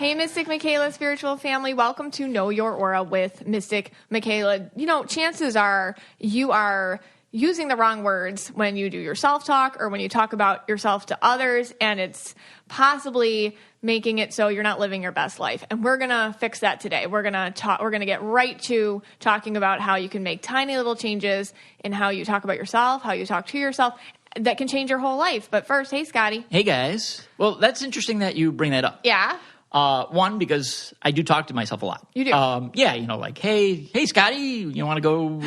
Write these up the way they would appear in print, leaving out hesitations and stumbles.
Hey, Mystic Michaela spiritual family. Welcome to Know Your Aura with Mystic Michaela. You know, chances are you are using the wrong words when you do your self-talk or when you talk about yourself to others, and it's possibly making it so you're not living your best life. And we're going to fix that today. We're going to get right to talking about how you can make tiny little changes in how you talk about yourself, how you talk to yourself, that can change your whole life. But first, hey, Scotty. Hey, guys. Well, that's interesting that you bring that up. Yeah? One, because I do talk to myself a lot. You do? Yeah, you know, like, hey, Scotty, you want to go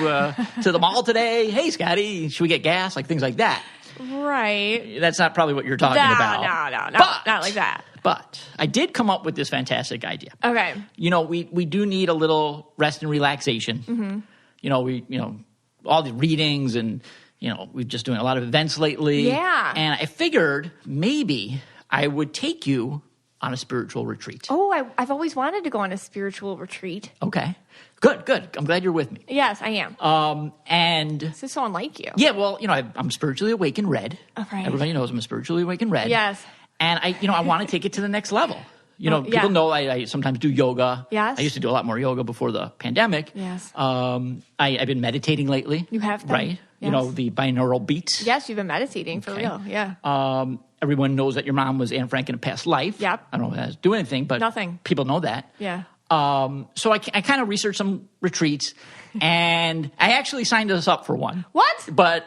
to the mall today? Hey, Scotty, should we get gas? Like, things like that. Right. That's not probably what you're talking about. No, not like that. But I did come up with this fantastic idea. Okay. You know, we do need a little rest and relaxation. Mm-hmm. You know, all the readings and, we're just doing a lot of events lately. Yeah. And I figured maybe I would take you on a spiritual retreat. Oh, I've always wanted to go on a spiritual retreat. Okay. Good. I'm glad you're with me. Yes, I am. And this is so unlike you. Yeah, well, I'm spiritually awake and red. Oh, right. Everybody knows I'm spiritually awake and red. Yes. And I want to take it to the next level. People know I sometimes do yoga. Yes. I used to do a lot more yoga before the pandemic. Yes. I've been meditating lately. You have been. Right? Yes. The binaural beats. Yes, you've been meditating for real. Yeah. Everyone knows that your mom was Anne Frank in a past life. Yep. I don't know if that's doing anything, but nothing. People know that. Yeah. So I kind of researched some retreats, and I actually signed us up for one. What? But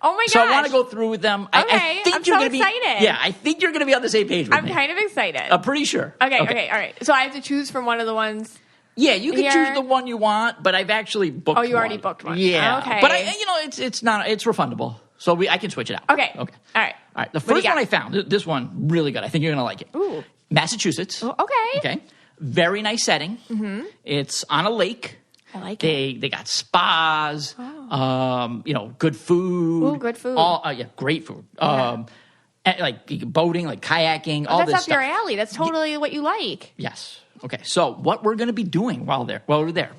oh my gosh! So I want to go through with them. Okay, I think I'm you're so gonna excited. Yeah, I think you're going to be on the same page with me. I'm kind of excited. I'm pretty sure. Okay, all right. So I have to choose from one of the ones. Yeah, you can here. choose the one you want, but I've actually booked. Oh, you one. already booked one. Yeah. Okay. But it's refundable, so I can switch it out. Okay. Okay. All right. The first one I found, this one really good. I think you're going to like it. Ooh. Massachusetts. Oh, okay. Okay. Very nice setting. Mm-hmm. It's on a lake. I like it. They got spas. Oh. Good food. Ooh, good food. Great food. And, like boating, like kayaking, all this stuff. That's up your alley. That's totally what you like. Yes. Okay. So what we're going to be doing while we're there,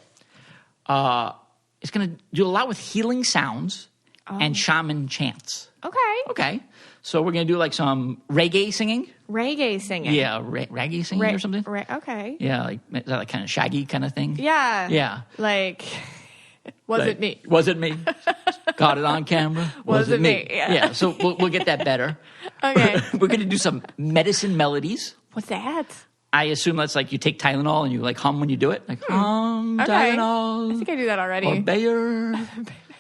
it's going to do a lot with healing sounds and shaman chants. Okay. Okay. So we're going to do like some reggae singing. Reggae singing. Yeah, reggae singing or something. Okay. Yeah, like is that like kind of shaggy kind of thing? Yeah. Yeah. Like, was it me? Was it me? Got it on camera. Was it me? Yeah. So we'll get that better. Okay. We're going to do some medicine melodies. What's that? I assume that's like you take Tylenol and you like hum when you do it. Like hum, Okay. Tylenol. I think I do that already. Or Bayer.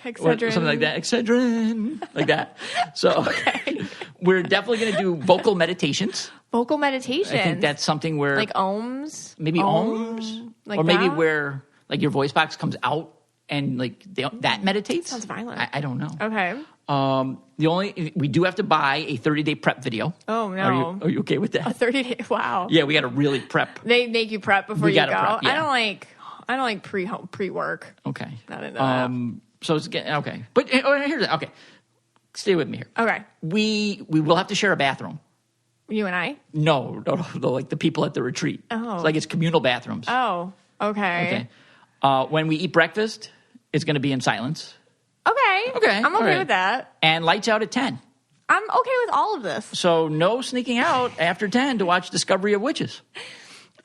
Excedrin. Something like that. Excedrin. Like that. So we're definitely going to do vocal meditations. Vocal meditation. I think that's something where... Like ohms? Maybe ohms. Like or maybe that? where like your voice box comes out and like that meditates. Sounds violent. I don't know. Okay. We do have to buy a 30-day prep video. Oh, no. Are you okay with that? A 30-day, wow. Yeah, we got to really prep. They make you prep before you go. Prep, yeah. I don't like pre-work. Okay. Not into that. So it's okay. But here's okay. Stay with me here. Okay. We will have to share a bathroom. You and I? No, like the people at the retreat. Oh. It's like it's communal bathrooms. Oh, okay. Okay. When we eat breakfast, it's going to be in silence. Okay. I'm okay with that. And lights out at 10. I'm okay with all of this. So no sneaking out after 10 to watch Discovery of Witches.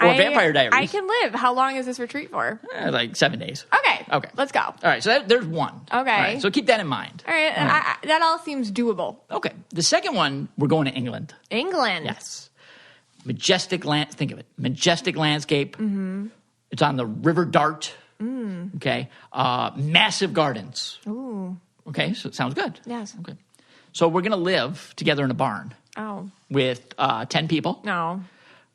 Or Vampire Diaries. I can live. How long is this retreat for? Like 7 days. Okay. Let's go. All right. So there's one. Okay. All right, so keep that in mind. All right. That all seems doable. Okay. The second one, we're going to England. England. Yes. Majestic land. Think of it. Majestic landscape. Mm-hmm. It's on the River Dart. Mm. Okay. Massive gardens. Ooh. Okay. So it sounds good. Yes. Okay. So we're going to live together in a barn. Oh. With 10 people. No.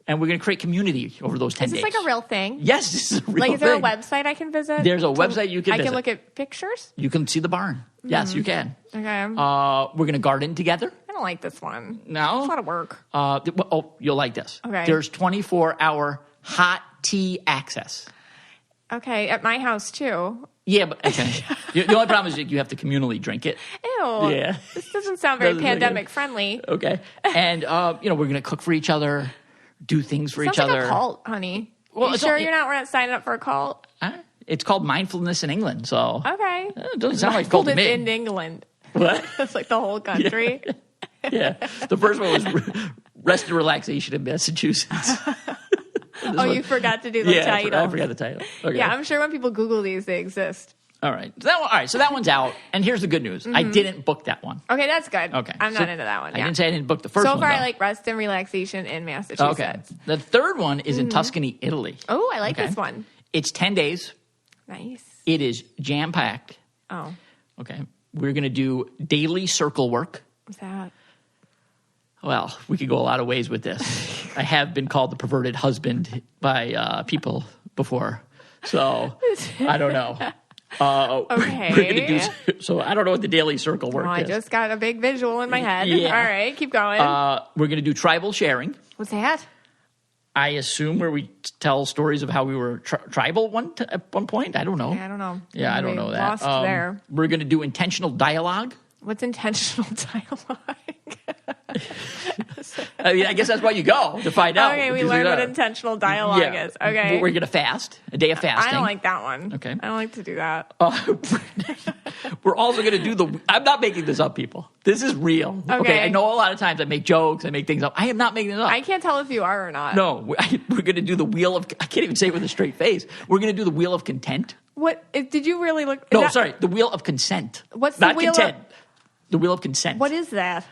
And we're going to create community over those 10 days. Is this like a real thing? Yes, this is a real thing. Like, is there a website I can visit? There's a website you can visit. I can look at pictures? You can see the barn. Mm-hmm. Yes, you can. Okay. We're going to garden together. I don't like this one. No? It's a lot of work. You'll like this. Okay. There's 24-hour hot tea access. Okay, at my house, too. Yeah, but okay. The only problem is you have to communally drink it. Ew. Yeah. This doesn't sound very pandemic-friendly. Okay. And, we're going to cook for each other. Do things for each Sounds other. like a cult, honey. Well, you sure we're not signing up for a cult? It's called mindfulness in England, so okay. It doesn't sound like a cult to me. In England. What? It's like the whole country. Yeah. The first one was rest and relaxation in Massachusetts. Oh, you forgot to do the title. I forgot the title. Okay. Yeah, I'm sure when people Google these, they exist. All right. So that one's out. And here's the good news. I didn't book that one. Okay, that's good. Okay. I'm not into that one. I didn't say I didn't book the first so one. So far, though. I like rest and relaxation in Massachusetts. Okay. The third one is in Tuscany, Italy. Oh, I like this one. It's 10 days. Nice. It is jam-packed. Oh. Okay. We're going to do daily circle work. What's that? Well, we could go a lot of ways with this. I have been called the perverted husband by people before. So, I don't know. Okay. We're going to do, so I don't know what the daily circle work is. I just got a big visual in my head. Yeah. All right, keep going. We're going to do tribal sharing. What's that? I assume where we tell stories of how we were tribal at one point. I don't know. I don't know. Yeah, I don't know that. Lost there. We're going to do intentional dialogue. What's intentional dialogue? I mean, I guess that's why you go to find out. Okay, we learned what intentional dialogue is. Okay. We're going to fast, a day of fasting. I don't like that one. Okay. I don't like to do that. We're also going to do I'm not making this up, people. This is real. Okay. I know a lot of times I make jokes, I make things up. I am not making this up. I can't tell if you are or not. No, we're going to do the wheel of, I can't even say it with a straight face. We're going to do the wheel of content. What, did you really look? No, sorry, the wheel of consent. What's the not wheel content? The wheel of consent. What is that?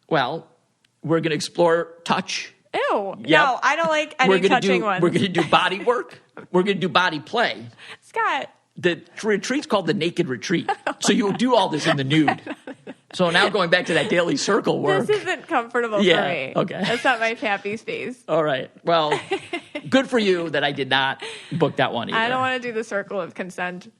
Well, we're going to explore touch. Ew. Yep. No, I don't like any touching ones. We're going to do body work. We're going to do body play. Scott. The retreat's called the Naked Retreat. So you'll do all this in the nude. So now going back to that daily circle work. This isn't comfortable for me. Okay. That's not my happy space. All right. Well, good for you that I did not book that one either. I don't want to do the circle of consent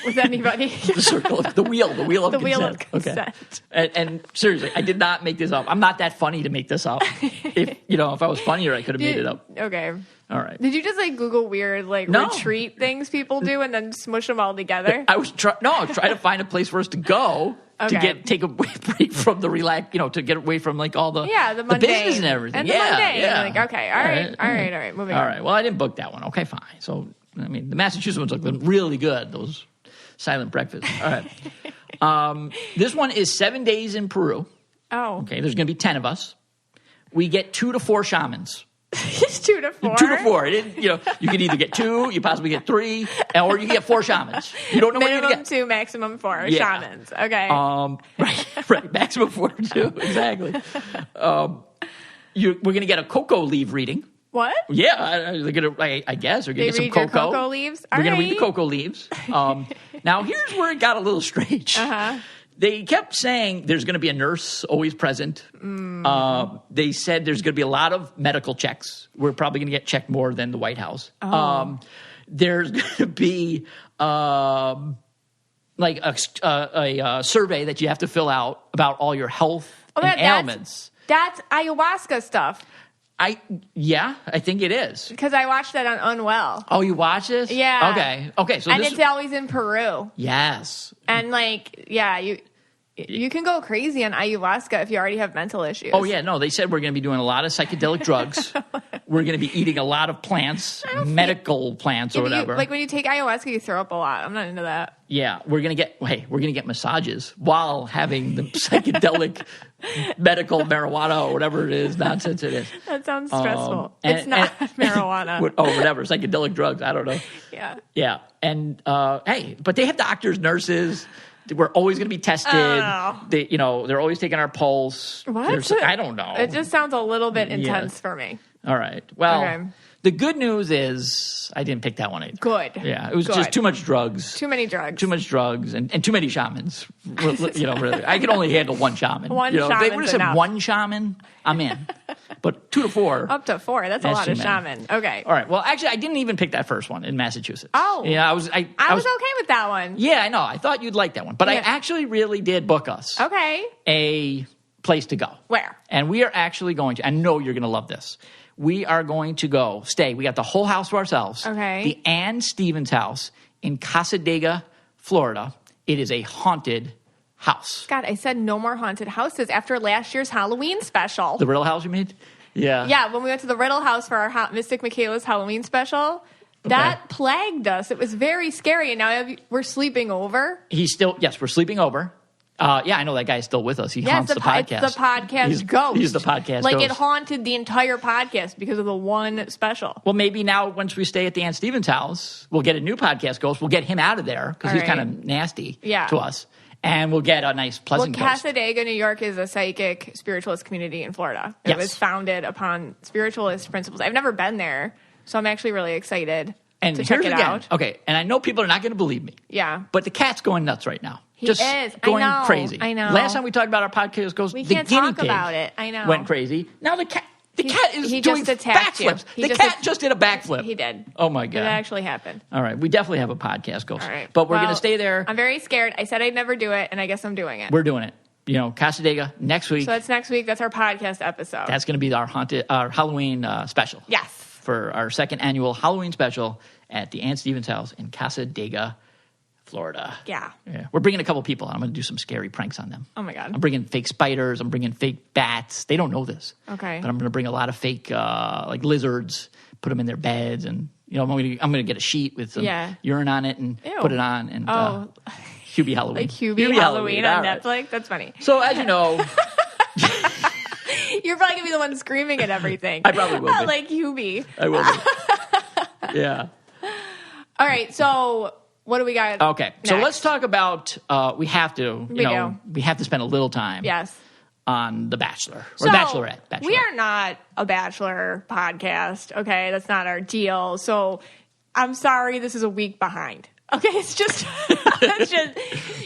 with anybody. The circle of the wheel of consent. Wheel of consent. Okay. And seriously, I did not make this up. I'm not that funny to make this up. If I was funnier, I could have made it up. Okay. All right. Did you just Google weird retreat things people do and then smush them all together? I was trying to find a place for us to go to take a break from the to get away from all the the business and everything. And the mundane. Yeah. Okay. All right. Moving on. All right. Well, I didn't book that one. Okay, fine. So I mean, the Massachusetts ones look really good. Those silent breakfasts. All right. This one is 7 days in Peru. Oh. Okay. There's going to be 10 of us. We get 2 to 4 shamans. Just 2 to 4? 2 to 4. You can either get 2, you possibly get 3, or you get 4 shamans. You don't know what you're going to get. Minimum 2, maximum 4 shamans. Okay. Right. Maximum 4 to 2. Exactly. We're going to get a cocoa leaf reading. What? Yeah, they're gonna. I guess we're gonna get some cocoa. Cocoa Leaves. We're gonna read the cocoa leaves. Now here's where it got a little strange. They kept saying there's going to be a nurse always present. They said there's going to be a lot of medical checks. We're probably going to get checked more than the White House. There's going to be a survey that you have to fill out about all your health and ailments. That's ayahuasca stuff. I think it is. Because I watched that on Unwell. Oh, you watch this? Yeah. Okay. So it's always in Peru. Yes. And you can go crazy on ayahuasca if you already have mental issues. Oh, yeah. No, they said we're going to be doing a lot of psychedelic drugs. We're going to be eating a lot of plants, medical plants or whatever. When you take ayahuasca, you throw up a lot. I'm not into that. Yeah. We're going to get massages while having the psychedelic medical marijuana or whatever it is, nonsense it is. That sounds stressful. It's not marijuana. Whatever. Psychedelic drugs. I don't know. Yeah. Yeah. And, but they have doctors, nurses. We're always going to be tested. Oh. They're always taking our pulse. What? I don't know. It just sounds a little bit intense for me. All right. Well, the good news is I didn't pick that one either. Good. Yeah, it was just too much drugs. Too many drugs. Too much drugs and too many shamans. Really. I can only handle one shaman. One shaman. If they would have said one shaman, I'm in. But 2 to 4. Up to 4. That's a lot of shaman. Okay. All right. Well, actually, I didn't even pick that first one in Massachusetts. Oh. Yeah, I was okay with that one. Yeah, I know. I thought you'd like that one. But I actually really did book us. Okay. A place to go. Where? And we are actually going to, I know you're going to love this. We are going to stay. We got the whole house to ourselves. Okay. The Ann Stevens house in Casadega, Florida. It is a haunted house. God, I said no more haunted houses after last year's Halloween special. The Riddle House you mean? Yeah. Yeah, when we went to the Riddle House for our Mystic Michaela's Halloween special, that plagued us. It was very scary. And now we're sleeping over. Yes, we're sleeping over. Yeah, I know that guy's still with us. He haunts the podcast. It's the podcast ghost. He's the podcast like ghost. It haunted the entire podcast because of the one special. Well, maybe now once we stay at the Aunt Stevens house, we'll get a new podcast ghost. We'll get him out of there because he's kind of nasty to us. And we'll get a nice, pleasant ghost. Casadega, New York is a psychic spiritualist community in Florida. It was founded upon spiritualist principles. I've never been there, so I'm actually really excited to check it out. Okay, and I know people are not going to believe me. Yeah. But the cat's going nuts right now. He is. Going I know. crazy. I know. Last time we talked about our podcast ghost, we the can't guinea talk pig about it. I know. went crazy. Now the cat is doing just attacked backflips. you. The cat just did a backflip. He did. Oh my God. It actually happened. All right. We definitely have a podcast ghost. All right. But we're going to stay there. I'm very scared. I said I'd never do it, and I guess I'm doing it. We're doing it. Casadega next week. So that's next week. That's our podcast episode. That's going to be our Halloween special. Yes. For our second annual Halloween special at the Aunt Stevens house in Casadega, Florida. Yeah. We're bringing a couple people on. I'm going to do some scary pranks on them. Oh, my God. I'm bringing fake spiders. I'm bringing fake bats. They don't know this. Okay. But I'm going to bring a lot of fake like lizards, put them in their beds, and I'm going to get a sheet with some urine on it and put it on and Hubie Halloween. Like Hubie Halloween on Netflix? Right. That's funny. So as you know... You're probably going to be the one screaming at everything. I probably will be. Like Hubie. I will be. Yeah. All right, so... What do we got? Okay, next? so let's talk about. We have to spend a little time. Yes. On The Bachelor or Bachelorette. We are not a Bachelor podcast. Okay, that's not our deal. So I'm sorry, this is a week behind. Okay, it's just,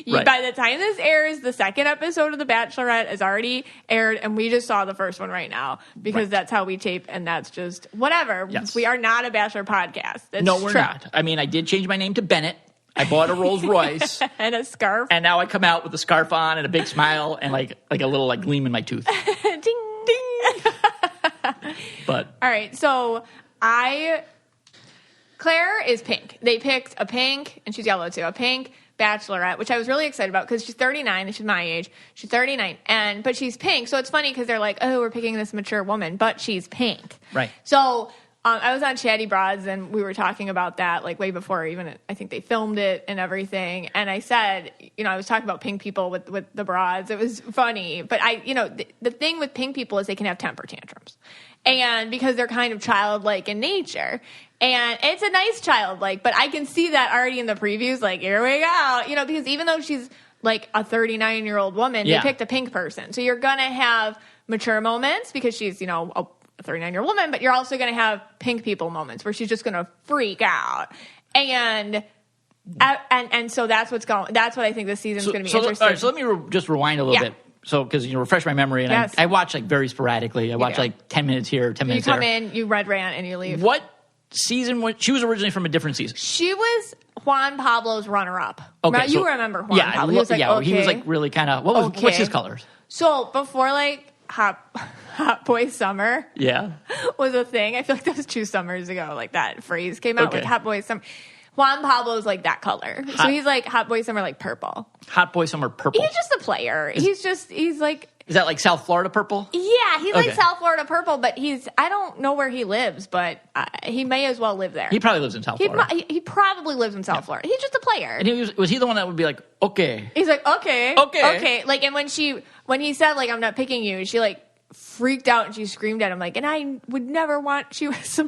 Right. By the time this airs, the second episode of The Bachelorette is already aired, and we just saw the first one right now because that's how we tape, and that's just whatever. Yes. We are not a Bachelor podcast. No, we're not. I mean, I did change my name to Bennett. I bought a Rolls Royce and a scarf, and now I come out with a scarf on and a big smile and like a little gleam in my tooth. Ding ding. But all right, so Clare is pink. They picked a pink, and she's yellow too, a pink Bachelorette, which I was really excited about because she's 39 and she's my age. She's 39, but she's pink. So it's funny because they're like, oh, we're picking this mature woman, but she's pink. Right. So I was on Chatty Broads, and we were talking about that way before even I think they filmed it and everything. And I said, I was talking about pink people with the broads. It was funny, but the thing with pink people is they can have temper tantrums, and because they're kind of childlike in nature. And it's a nice childlike, but I can see that already in the previews. Like, here we go, because even though she's like a 39-year-old woman, they picked a pink person, so you're gonna have mature moments because she's a 39-year-old woman, but you're also going to have pink people moments where she's just going to freak out. And so that's what's going. That's what I think this season's going to be interesting. All right, so let me just rewind a little bit. So because refresh my memory, and I watch very sporadically. I watch 10 minutes here, 10 minutes there. You come in, you red rant, and you leave. What season? She was originally from a different season. She was Juan Pablo's runner-up. Okay, now, you remember Juan Pablo? He was he was really kind of. What's his colors? So before Hot Boy Summer was a thing. I feel like that was 2 summers ago, that phrase came out, Hot Boy Summer. Juan Pablo's that color. So he's Hot Boy Summer, purple. Hot Boy Summer purple. He's just a player. He's like... Is that South Florida purple? Yeah, he's like South Florida purple, but I don't know where he lives, but he may as well live there. He probably lives in South Florida. He probably lives in South Florida. He's just a player. And was he the one that would be like, okay? He's like, okay. And when he said, I'm not picking you, she, freaked out and she screamed at him and I would never want you as the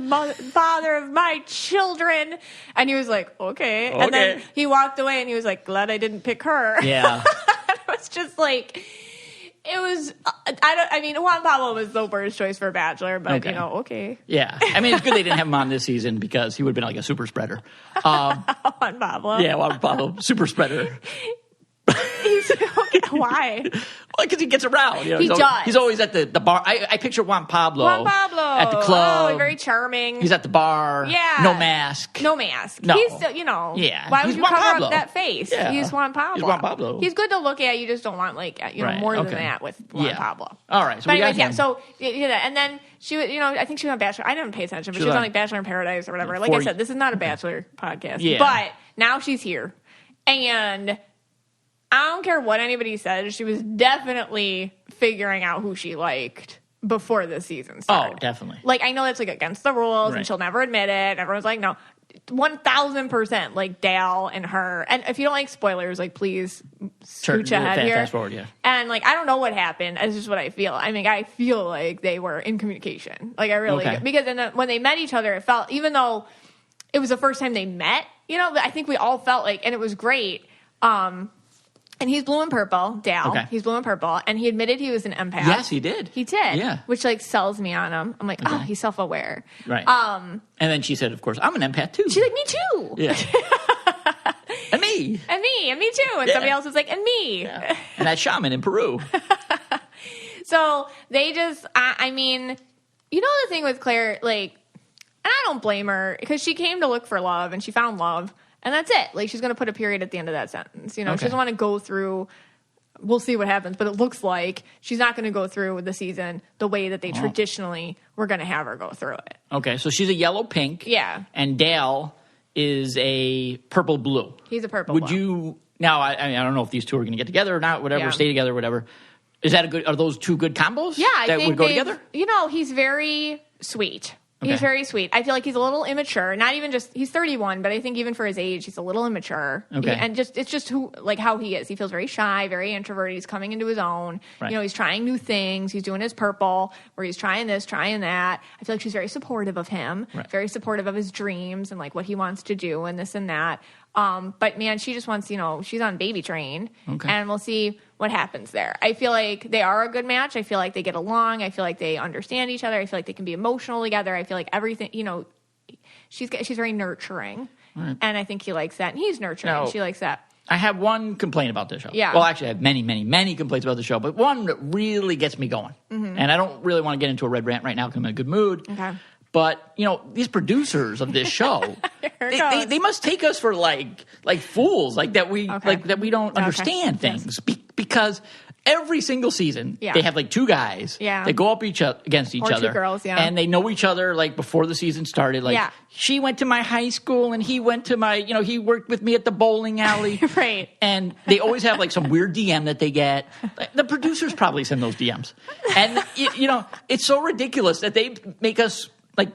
father of my children. And he was like, okay. And then he walked away and he was like, glad I didn't pick her. Yeah. It was just it was, Juan Pablo was the worst choice for Bachelor, but okay. Yeah. I mean, it's good they didn't have him on this season because he would have been a super spreader. Juan Pablo. Yeah, Juan Pablo, super spreader. Why? Well, because he gets around. He does. He's always at the bar. I picture Juan Pablo at the club. Oh, very charming. He's at the bar. Yeah. No mask. No. He's still, Yeah. Why would you Juan cover Pablo. up that face? Yeah. He's Juan Pablo. He's Juan Pablo. He's good to look at. You just don't want more than that with Juan Pablo. All right. So but we got him. So and then she was, I think she was on Bachelor. I didn't pay attention, but she was on Bachelor in Paradise or whatever. Like I said, this is not a Bachelor podcast. Yeah. But now she's here, and I don't care what anybody says. She was definitely figuring out who she liked before the season started. Oh, definitely. I know that's against the rules, and she'll never admit it. Everyone's like, no. 1000% like Dale and her. And if you don't like spoilers, like please scooch ahead here. Fast forward, yeah. And like I don't know what happened. It's just what I feel. I mean, I feel like they were in communication. Like I really because when they met each other, it felt, even though it was the first time they met, you know, I think we all felt like, and it was great. And he's blue and purple, Dale. Okay. He's blue and purple. And he admitted he was an empath. Yes, he did. He did. Yeah. Which, like, sells me on him. I'm like, oh, he's self-aware. Right. And then she said, of course, I'm an empath, too. She's like, me, too. Yeah. And me. And me, too. And somebody else was like, and me. Yeah. And that shaman in Peru. So they just, I mean, you know the thing with Clare, like, and I don't blame her, because she came to look for love, and she found love. And that's it. Like, she's going to put a period at the end of that sentence. You know, she doesn't want to go through, we'll see what happens, but it looks like she's not going to go through the season the way that they traditionally were going to have her go through it. Okay, so she's a yellow-pink. Yeah. And Dale is a purple-blue. He's a purple-blue. Would you, now, I mean, I don't know if these two are going to get together or not, whatever, stay together, whatever. Is that are those two good combos? Yeah, I that think would go together? You know, he's very sweet. Okay. He's very sweet. I feel like he's a little immature. Not even just, he's 31, but I think even for his age, he's a little immature. Okay. And just, it's just how he is. He feels very shy, very introverted. He's coming into his own. Right. You know, he's trying new things. He's doing his purple, where he's trying this, trying that. I feel like she's very supportive of him, very supportive of his dreams and like what he wants to do and this and that. But man, she just wants, you know, she's on baby train, and we'll see what happens there. I feel like they are a good match. I feel like they get along. I feel like they understand each other. I feel like they can be emotional together. I feel like everything, you know, she's very nurturing, and I think he likes that, and he's nurturing. Now, and she likes that. I have one complaint about this show. Yeah. Well, actually, I have many, many, many complaints about the show, but one that really gets me going. Mm-hmm. And I don't really want to get into a red rant right now because I'm in a good mood. Okay. But, you know, these producers of this show, they must take us for like fools, like that we don't understand things. Because every single season, they have like two guys that go up against each other. Two girls, and they know each other like before the season started. Like she went to my high school and he went to my, you know, he worked with me at the bowling alley. Right. And they always have like some weird DM that they get. The producers probably send those DMs. And, you know, it's so ridiculous that they make us like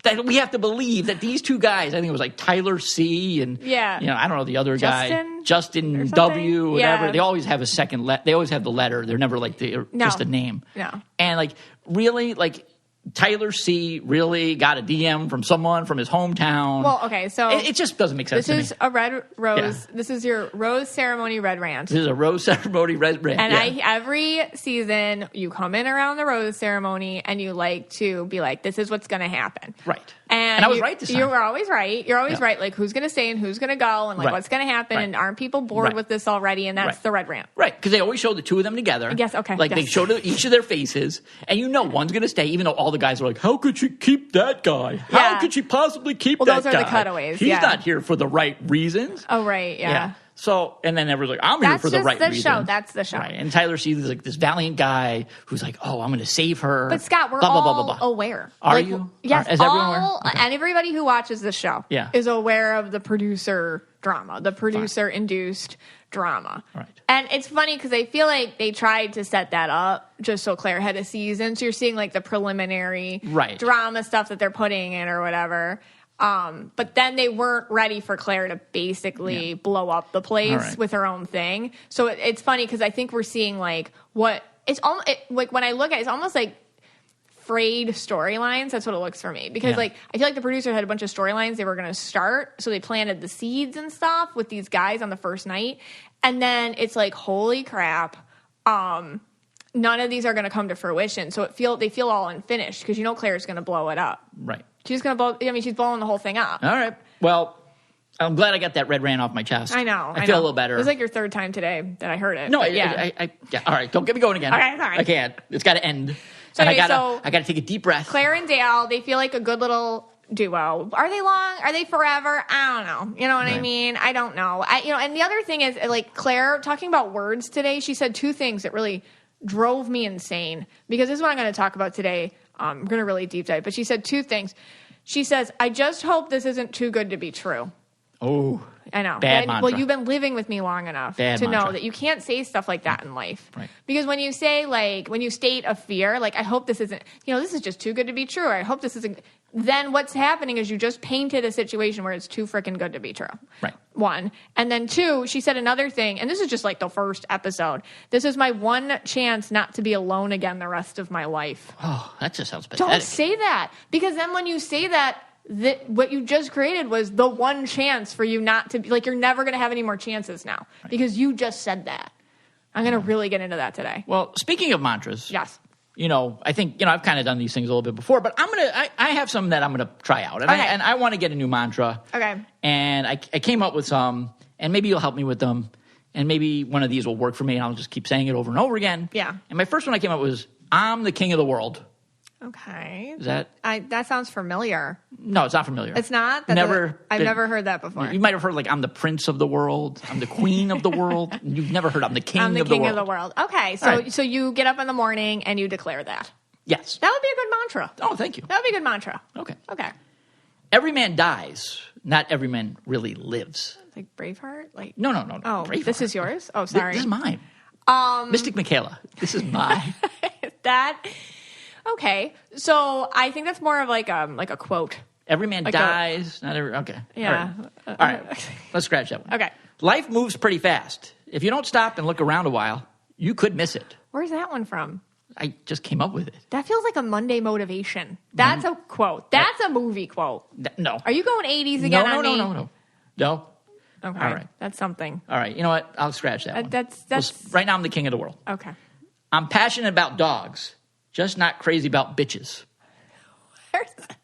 that we have to believe that these two guys, I think it was like Tyler C. and, you know, I don't know, the other guy, Justin W., whatever. They always have a second they always have the letter. They're never like just a name. No. And like, really, like, Tyler C. really got a DM from someone from his hometown. Well, okay, so it just doesn't make sense to me. This is a red rose. Yeah. This is your rose ceremony red rant. This is a rose ceremony red rant. And every season you come in around the rose ceremony and you like to be like, this is what's going to happen. Right. And I was right this time. You were always right. You're always right. Like, who's going to stay and who's going to go and like what's going to happen and aren't people bored with this already? And that's the red rant. Right. Because they always show the two of them together. Yes. Okay. Like they show each of their faces, and you know one's going to stay, even though all the guys are like, how could she keep that guy? How could she possibly keep that guy? Well, those are the cutaways. He's not here for the right reasons. Oh, right. Yeah. So, and then everyone's like, I'm here for the right reasons. That's the show. Right. And Tyler C. is like this valiant guy who's like, oh, I'm going to save her. But Scott, we're all aware. Are you? Yes. Is everyone aware? Okay. And everybody who watches this show is aware of the producer drama, the producer-induced drama. Right. And it's funny because I feel like they tried to set that up just so Clare had a season. So you're seeing like the preliminary drama stuff that they're putting in or whatever. But then they weren't ready for Clare to basically blow up the place with her own thing. So it's funny because I think we're seeing like what it's almost like when I look at it, it's almost like frayed storylines. That's what it looks for me because like I feel like the producer had a bunch of storylines they were going to start, so they planted the seeds and stuff with these guys on the first night, and then it's like holy crap. None of these are going to come to fruition. So they feel all unfinished because you know Claire's going to blow it up. Right. She's going to blow. I mean, she's blowing the whole thing up. All right. Well, I'm glad I got that red rant off my chest. I know. I feel a little better. It was like your third time today that I heard it. No, yeah. All right. Don't get me going again. Okay, sorry. I can't. It's got to end. So and anyway, I got to take a deep breath. Clare and Dale, they feel like a good little duo. Are they long? Are they forever? I don't know. You know what I mean? I don't know. And the other thing is, like Clare talking about words today, she said two things that really drove me insane because this is what I'm going to talk about today. I'm going to really deep dive, but she said two things. She says, I just hope this isn't too good to be true. Oh, I know. Bad mantra. Well, you've been living with me long enough to know that you can't say stuff like that in life. Right. Because when you say, like, when you state a fear, like, I hope this isn't, this is just too good to be true. Or I hope this isn't, then what's happening is you just painted a situation where it's too freaking good to be true. Right. One. And then two, she said another thing, and this is just like the first episode. This is my one chance not to be alone again the rest of my life. Oh, that just sounds pathetic. Don't say that. Because then when you say that what you just created was the one chance for you not to be, like, you're never going to have any more chances now. Right. Because you just said that. I'm going to really get into that today. Well, speaking of mantras. Yes. I think, I've kind of done these things a little bit before, but I have some that I'm going to try out. And, okay. I want to get a new mantra. Okay. And I came up with some, and maybe you'll help me with them. And maybe one of these will work for me, and I'll just keep saying it over and over again. Yeah. And my first one I came up with was, I'm the king of the world. Okay. Is that? That sounds familiar. No, it's not familiar. It's not? I've never heard that before. You might have heard, like, I'm the prince of the world. I'm the queen of the world. You've never heard I'm the king of the world. I'm the king of the world. Okay. So you get up in the morning and you declare that. Yes. That would be a good mantra. Oh, thank you. That would be a good mantra. Okay. Okay. Every man dies. Not every man really lives. Like Braveheart? Like No. Oh, Braveheart. This is yours? Oh, sorry. This is mine. Mystic Michaela. This is mine. That... Okay, so I think that's more of like a quote. Every man dies. Not every. Okay. Yeah. All right. Let's scratch that one. Okay. Life moves pretty fast. If you don't stop and look around a while, you could miss it. Where's that one from? I just came up with it. That feels like a Monday motivation. That's a quote. That's a movie quote. No. Are you going 80s again on me? No. Okay. All right. That's something. All right. You know what? I'll scratch that one. That's right now I'm the king of the world. Okay. I'm passionate about dogs, just not crazy about bitches.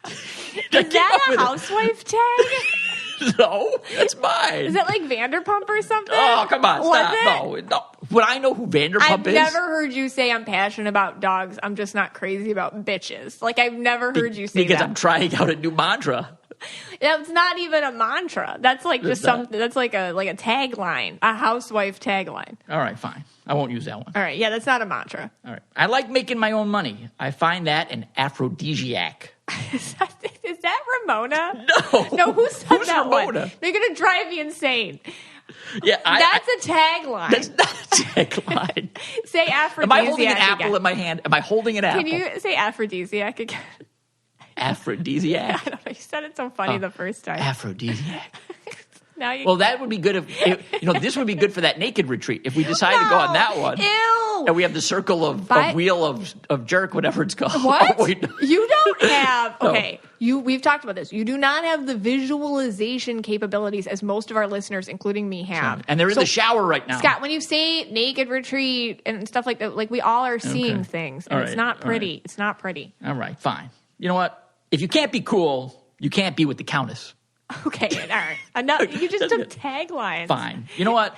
Is that a housewife tag? No, that's mine. Is that like Vanderpump or something? Oh, come on, stop. No. Would I know who Vanderpump is? I've never heard you say I'm passionate about dogs. I'm just not crazy about bitches. Like, I've never heard you say that. Because I'm trying out a new mantra. That's not even a mantra. That's like just something. That's like a tagline, a housewife tagline. All right, fine. I won't use that one. All right, yeah, that's not a mantra. All right. I like making my own money. I find that an aphrodisiac. Is that Ramona? No. Who said Who's that Ramona? one? They're going to drive me insane. Yeah, that's a tagline. That's not a tagline. Say aphrodisiac. Am I holding an apple again. in my hand? Am I holding an apple? Can you say aphrodisiac again? Aphrodisiac? I don't know. You said it so funny the first time. Aphrodisiac. Now you well, that would be good if this would be good for that naked retreat. If we decide to go on that one. Ew. And we have the circle of wheel of jerk, whatever it's called. What? Oh, wait, no. You don't have, okay, No. We've talked about this. You do not have the visualization capabilities as most of our listeners, including me, have. And they're in the shower right now. Scott, when you say naked retreat and stuff like that, like, we all are seeing things, and it's not pretty. It's not pretty. All right, fine. You know what? If you can't be cool, you can't be with the Countess. Okay, all right. Enough. You just took taglines. Fine. You know what?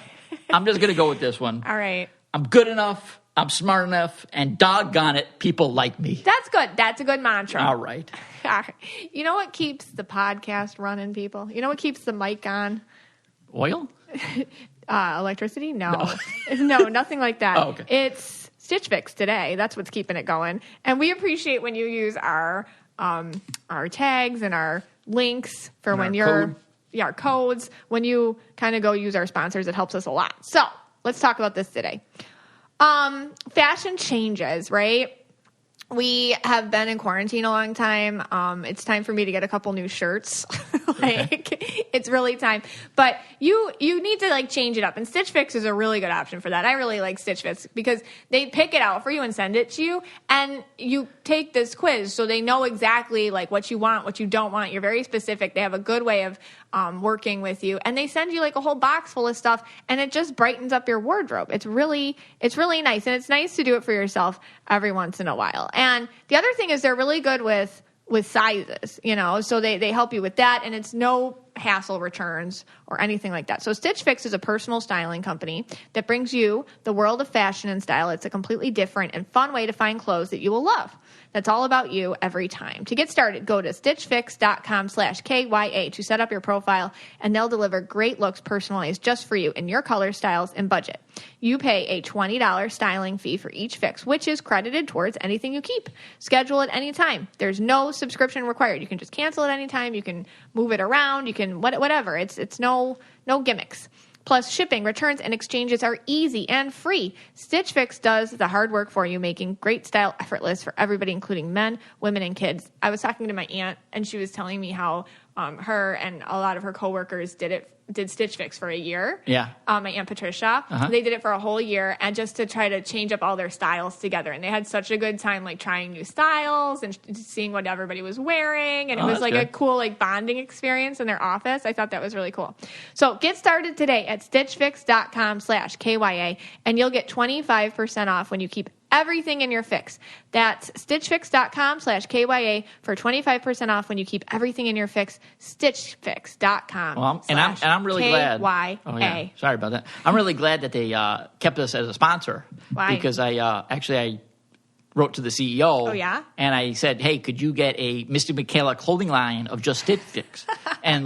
I'm just going to go with this one. All right. I'm good enough. I'm smart enough. And doggone it, people like me. That's good. That's a good mantra. All right. All right. You know what keeps the podcast running, people? You know what keeps the mic on? Oil? Electricity? No. No, nothing like that. Oh, okay. It's Stitch Fix today. That's what's keeping it going. And we appreciate when you use our tags and our links for and when our codes. When you kind of go use our sponsors, it helps us a lot. So let's talk about this today. Fashion changes, right? We have been in quarantine a long time. It's time for me to get a couple new shirts. It's really time. But you need to change it up. And Stitch Fix is a really good option for that. I really like Stitch Fix because they pick it out for you and send it to you. And you take this quiz so they know exactly what you want, what you don't want. You're very specific. They have a good way of working with you. And they send you a whole box full of stuff, and it just brightens up your wardrobe. It's really nice. And it's nice to do it for yourself every once in a while. And the other thing is they're really good with sizes, so they help you with that, and it's no hassle returns or anything like that. So Stitch Fix is a personal styling company that brings you the world of fashion and style. It's a completely different and fun way to find clothes that you will love. That's all about you every time. To get started, go to stitchfix.com/KYA to set up your profile, and they'll deliver great looks personalized just for you in your color, styles, and budget. You pay a $20 styling fee for each fix, which is credited towards anything you keep. Schedule it anytime. There's no subscription required. You can just cancel it anytime. You can move it around. You can whatever. It's no gimmicks. Plus, shipping, returns, and exchanges are easy and free. Stitch Fix does the hard work for you, making great style effortless for everybody, including men, women, and kids. I was talking to my aunt, and she was telling me how her and a lot of her coworkers did Stitch Fix for a year. Yeah. My Aunt Patricia. They did it for a whole year, and just to try to change up all their styles together. And they had such a good time, like trying new styles and seeing what everybody was wearing. And it was like a cool like bonding experience in their office. I thought that was really cool. So get started today at stitchfix.com/KYA, and you'll get 25% off when you keep everything in your fix. That's stitchfix.com/KYA for 25% off when you keep everything in your fix. Stitchfix.com. Well, I'm really glad. KYA. Oh, yeah. Sorry about that. I'm really glad that they kept us as a sponsor. Why? Because I wrote to the CEO. Oh, yeah? And I said, hey, could you get a Mystic Michaela clothing line of just Stitch Fix? And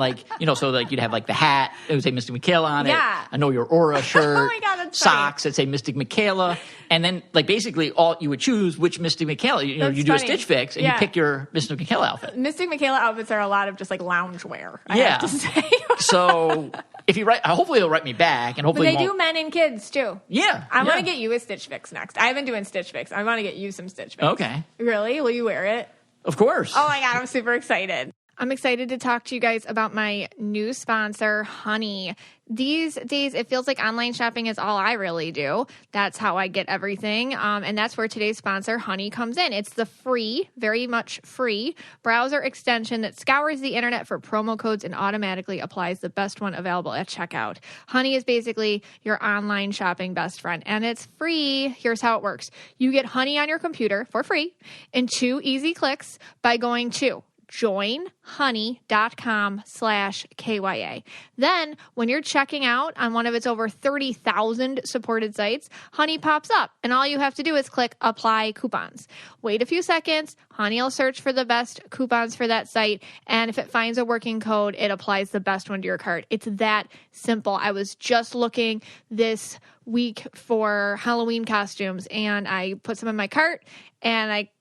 so you'd have like the hat, it would say Mystic Michaela on it. Yeah. I know your Aura shirt. Oh my God, that's socks that say Mystic Michaela. And then like basically all you would choose which Mystic Michaela. You do a Stitch Fix and you pick your Mystic Michaela outfit. Mystic Michaela outfits are a lot of just like loungewear, I have to say. So if you write, hopefully they'll write me back, and hopefully But they do men and kids too. Yeah, I want to get you a Stitch Fix next. I've been doing Stitch Fix. I want to get you some Stitch Fix. Okay. Really? Will you wear it? Of course. Oh my God, I'm super excited. I'm excited to talk to you guys about my new sponsor, Honey. These days, it feels like online shopping is all I really do. That's how I get everything. And that's where today's sponsor, Honey, comes in. It's the free, very much free, browser extension that scours the internet for promo codes and automatically applies the best one available at checkout. Honey is basically your online shopping best friend, and it's free. Here's how it works. You get Honey on your computer for free in 2 easy clicks by going to joinhoney.com/KYA. Then, when you're checking out on one of its over 30,000 supported sites, Honey pops up, and all you have to do is click Apply Coupons. Wait a few seconds, Honey will search for the best coupons for that site, and if it finds a working code, it applies the best one to your cart. It's that simple. I was just looking this week for Halloween costumes, and I put some in my cart, and I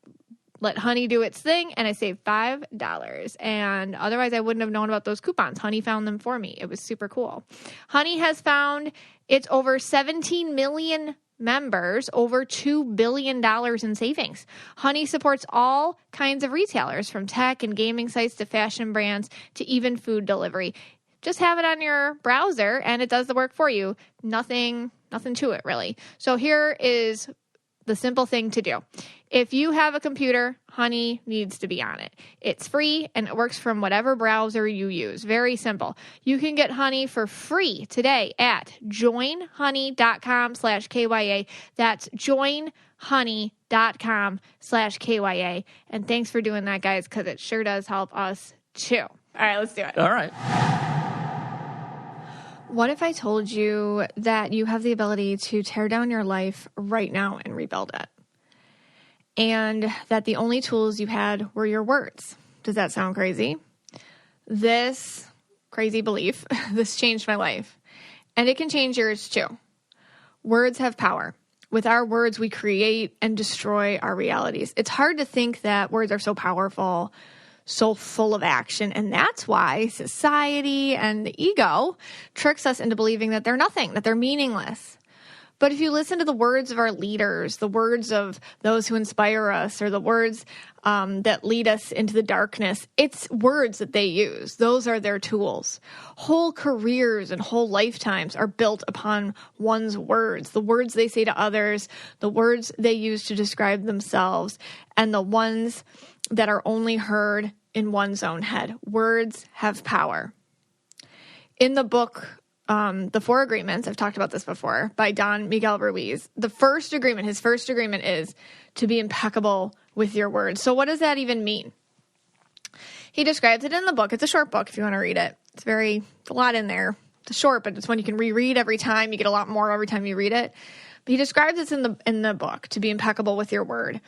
let Honey do its thing, and I saved $5. And otherwise, I wouldn't have known about those coupons. Honey found them for me. It was super cool. Honey has found its over 17 million members, over $2 billion in savings. Honey supports all kinds of retailers, from tech and gaming sites to fashion brands to even food delivery. Just have it on your browser, and it does the work for you. Nothing to it, really. So here is the simple thing to do. If you have a computer, Honey needs to be on it. It's free and it works from whatever browser you use. Very simple. You can get Honey for free today at joinhoney.com/KYA. That's joinhoney.com/KYA. And thanks for doing that, guys, because it sure does help us too. All right, let's do it. All right. What if I told you that you have the ability to tear down your life right now and rebuild it? And that the only tools you had were your words? Does that sound crazy? This crazy belief, this changed my life. And it can change yours too. Words have power. With our words, we create and destroy our realities. It's hard to think that words are so powerful, so full of action. And that's why society and the ego tricks us into believing that they're nothing, that they're meaningless. But if you listen to the words of our leaders, the words of those who inspire us, or the words that lead us into the darkness, it's words that they use. Those are their tools. Whole careers and whole lifetimes are built upon one's words, the words they say to others, the words they use to describe themselves, and the ones that are only heard in one's own head. Words have power. In the book, The 4 Agreements, I've talked about this before, by Don Miguel Ruiz, his first agreement is to be impeccable with your words. So what does that even mean? He describes it in the book. It's a short book if you want to read it. It's a lot in there. It's short, but it's one you can reread every time. You get a lot more every time you read it. But he describes this in the book, to be impeccable with your word.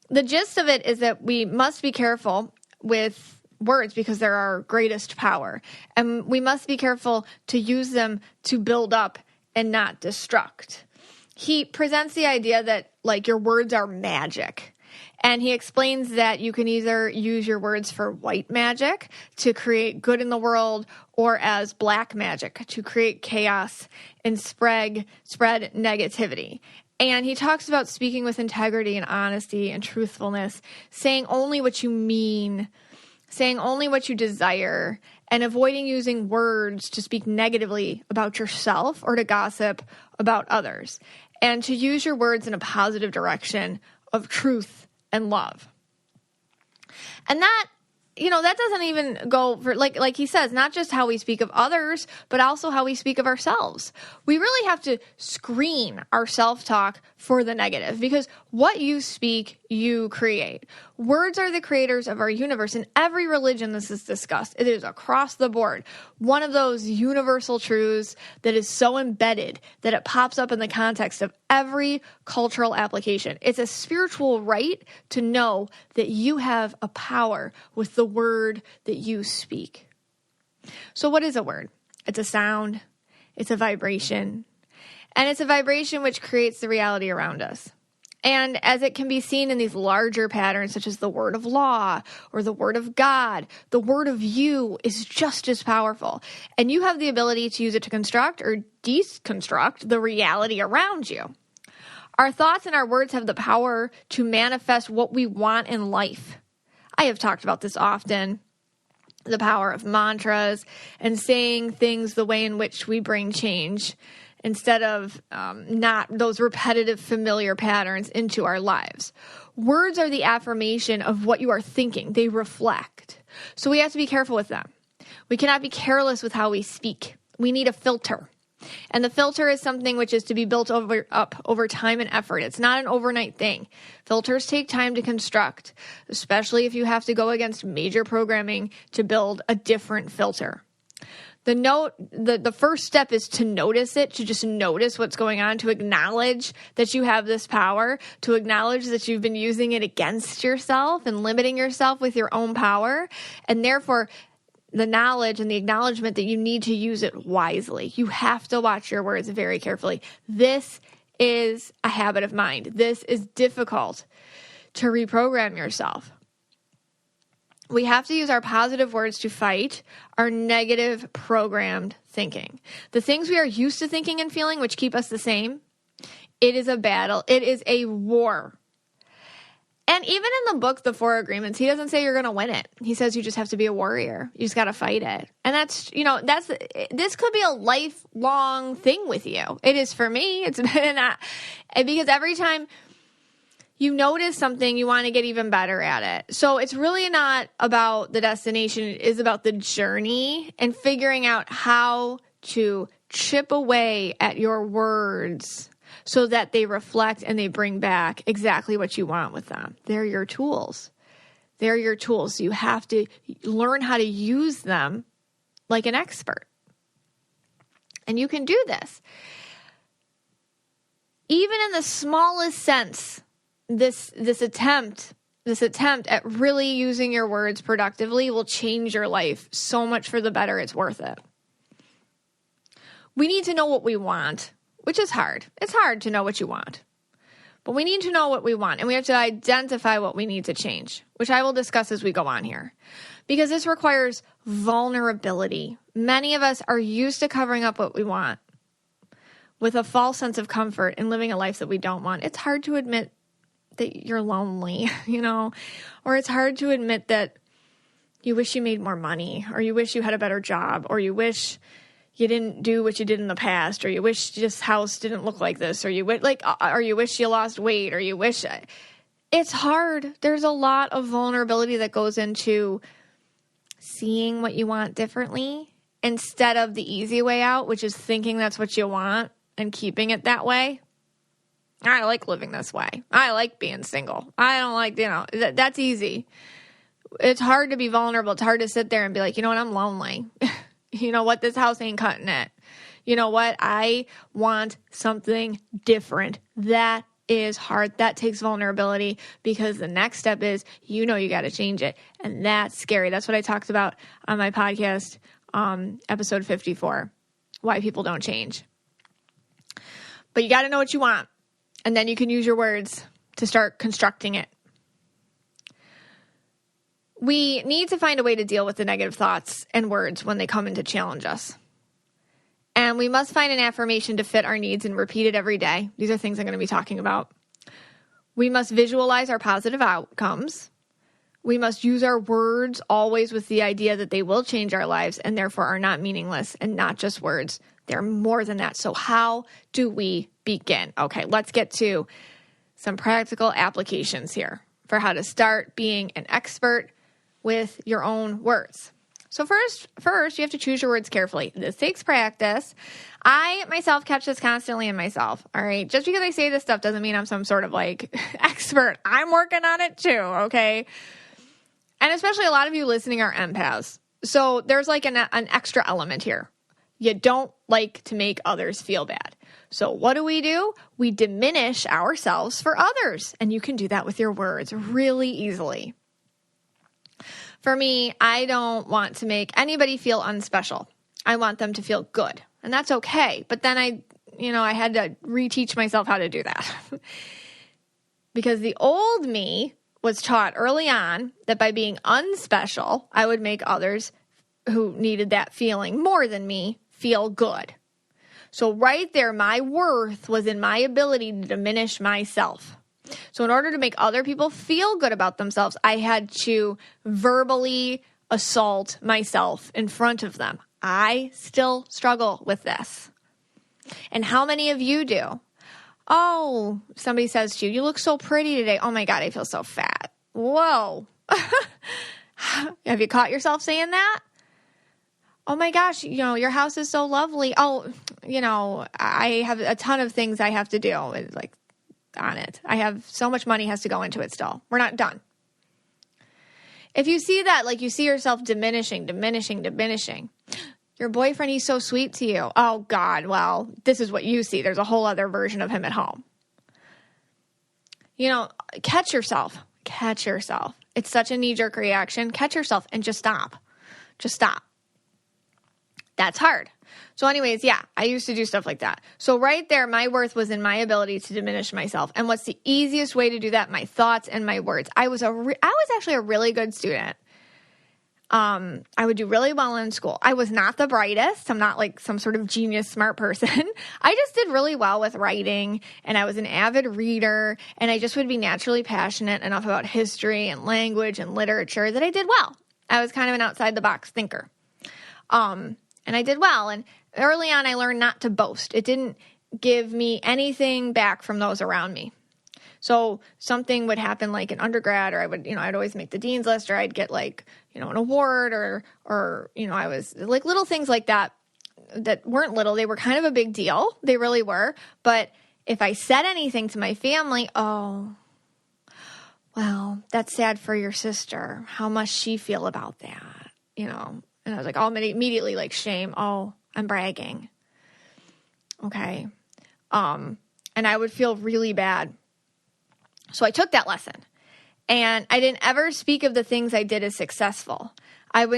The gist of it is that we must be careful with words because they're our greatest power. And we must be careful to use them to build up and not destruct. He presents the idea that, like, your words are magic. And he explains that you can either use your words for white magic to create good in the world, or as black magic to create chaos and spread negativity. And he talks about speaking with integrity and honesty and truthfulness, saying only what you mean, saying only what you desire, and avoiding using words to speak negatively about yourself or to gossip about others, and to use your words in a positive direction of truth and love. And that, that doesn't even go for, like he says, not just how we speak of others, but also how we speak of ourselves. We really have to screen our self-talk for the negative, because what you speak, you create. Words are the creators of our universe. In every religion this is discussed. It is across the board. One of those universal truths that is so embedded that it pops up in the context of every cultural application. It's a spiritual right to know that you have a power with the word that you speak. So what is a word? It's a sound. It's a vibration. And it's a vibration which creates the reality around us. And as it can be seen in these larger patterns, such as the word of law or the word of God, the word of you is just as powerful. And you have the ability to use it to construct or deconstruct the reality around you. Our thoughts and our words have the power to manifest what we want in life. I have talked about this often. The power of mantras and saying things the way in which we bring change, instead of not those repetitive familiar patterns into our lives. Words are the affirmation of what you are thinking. They reflect. So we have to be careful with them. We cannot be careless with how we speak. We need a filter. And the filter is something which is to be built up over time and effort. It's not an overnight thing. Filters take time to construct, especially if you have to go against major programming to build a different filter. The first step is to notice it, to just notice what's going on, to acknowledge that you have this power, to acknowledge that you've been using it against yourself and limiting yourself with your own power, and therefore the knowledge and the acknowledgement that you need to use it wisely. You have to watch your words very carefully. This is a habit of mind. This is difficult to reprogram yourself. We have to use our positive words to fight our negative programmed thinking. The things we are used to thinking and feeling, which keep us the same, it is a battle. It is a war. And even in the book, The Four Agreements, he doesn't say you're going to win it. He says you just have to be a warrior. You just got to fight it. And this could be a lifelong thing with you. It is for me. It's been because every time you notice something, you want to get even better at it. So it's really not about the destination. It is about the journey and figuring out how to chip away at your words so that they reflect and they bring back exactly what you want with them. They're your tools. They're your tools. You have to learn how to use them like an expert. And you can do this. Even in the smallest sense, this attempt at really using your words productively will change your life so much for the better. It's worth it. We need to know what we want, which is hard. It's hard to know what you want, but we need to know what we want, and we have to identify what we need to change, which I will discuss as we go on here, because this requires vulnerability. Many of us are used to covering up what we want with a false sense of comfort in living a life that we don't want. It's hard to admit that you're lonely, or it's hard to admit that you wish you made more money, or you wish you had a better job, or you wish you didn't do what you did in the past, or you wish this house didn't look like this, or you wish you lost weight, or you wish. It's hard. There's a lot of vulnerability that goes into seeing what you want differently instead of the easy way out, which is thinking that's what you want and keeping it that way. I like living this way. I like being single. I don't like, that's easy. It's hard to be vulnerable. It's hard to sit there and be like, you know what, I'm lonely. You know what, this house ain't cutting it. You know what, I want something different. That is hard. That takes vulnerability, because the next step is, you got to change it. And that's scary. That's what I talked about on my podcast, episode 54, why people don't change. But you got to know what you want. And then you can use your words to start constructing it. We need to find a way to deal with the negative thoughts and words when they come in to challenge us. And we must find an affirmation to fit our needs and repeat it every day. These are things I'm going to be talking about. We must visualize our positive outcomes. We must use our words always with the idea that they will change our lives and therefore are not meaningless and not just words. They're more than that. So how do we begin? Okay, let's get to some practical applications here for how to start being an expert with your own words. So first, you have to choose your words carefully. This takes practice. I myself catch this constantly in myself, all right? Just because I say this stuff doesn't mean I'm some sort of like expert. I'm working on it too, okay? And especially a lot of you listening are empaths. So there's like an extra element here. You don't like to make others feel bad. So what do? We diminish ourselves for others. And you can do that with your words really easily. For me, I don't want to make anybody feel unspecial. I want them to feel good. And that's okay. But then I had to reteach myself how to do that. Because the old me was taught early on that by being unspecial, I would make others who needed that feeling more than me feel good. So right there, my worth was in my ability to diminish myself. So in order to make other people feel good about themselves, I had to verbally assault myself in front of them. I still struggle with this. And how many of you do? Oh, somebody says to you, you look so pretty today. Oh my God, I feel so fat. Whoa. Have you caught yourself saying that? Oh my gosh, your house is so lovely. Oh, I have a ton of things I have to do. It's like, on it. I have so much money has to go into it still. We're not done. If you see that, like you see yourself diminishing. Your boyfriend, he's so sweet to you. Oh God, well, this is what you see. There's a whole other version of him at home. Catch yourself. It's such a knee-jerk reaction. Catch yourself and just stop. That's hard. So anyways, yeah, I used to do stuff like that. So right there, my worth was in my ability to diminish myself. And what's the easiest way to do that? My thoughts and my words. I was actually a really good student. I would do really well in school. I was not the brightest. I'm not like some sort of genius smart person. I just did really well with writing, and I was an avid reader, and I just would be naturally passionate enough about history and language and literature that I did well. I was kind of an outside the box thinker. And I did well. And early on, I learned not to boast. It didn't give me anything back from those around me. So something would happen like in undergrad, or I'd always make the dean's list, or I'd get like, an award, or I was like little things like that weren't little. They were kind of a big deal. They really were. But if I said anything to my family, oh, well, that's sad for your sister. How must she feel about that? And I was like, immediately like shame. Oh, I'm bragging. Okay. And I would feel really bad. So I took that lesson, and I didn't ever speak of the things I did as successful. I'd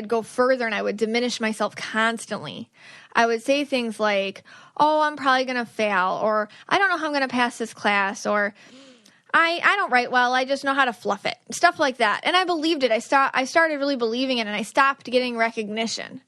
go further, and I would diminish myself constantly. I would say things like, oh, I'm probably going to fail, or I don't know how I'm going to pass this class, or I don't write well. I just know how to fluff it. Stuff like that. And I believed it. I started really believing it, and I stopped getting recognition.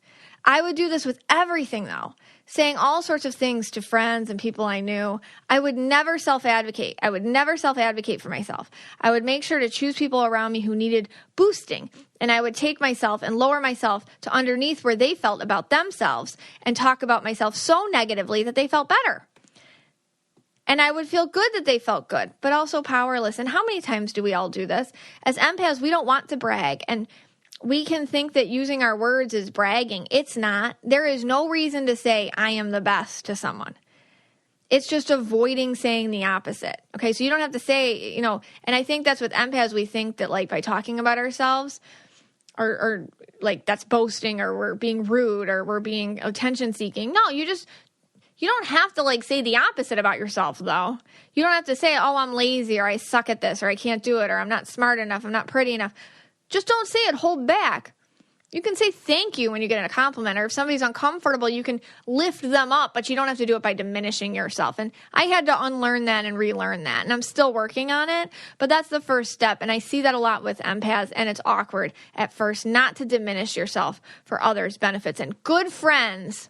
I would do this with everything, though, saying all sorts of things to friends and people I knew. I would never self-advocate. I would never self-advocate for myself. I would make sure to choose people around me who needed boosting, and I would take myself and lower myself to underneath where they felt about themselves and talk about myself so negatively that they felt better. And I would feel good that they felt good, but also powerless. And how many times do we all do this? As empaths, we don't want to brag. And we can think that using our words is bragging. It's not. There is no reason to say, I am the best to someone. It's just avoiding saying the opposite. Okay, so you don't have to say, and I think that's with empaths. We think that like by talking about ourselves or like that's boasting, or we're being rude, or we're being attention seeking. No, you don't have to like say the opposite about yourself, though. You don't have to say, oh, I'm lazy, or I suck at this, or I can't do it, or I'm not smart enough, I'm not pretty enough. Just don't say it. Hold back. You can say thank you when you get a compliment, or if somebody's uncomfortable, you can lift them up, but you don't have to do it by diminishing yourself. And I had to unlearn that and relearn that, and I'm still working on it, but that's the first step. And I see that a lot with empaths, and it's awkward at first not to diminish yourself for others' benefits. And good friends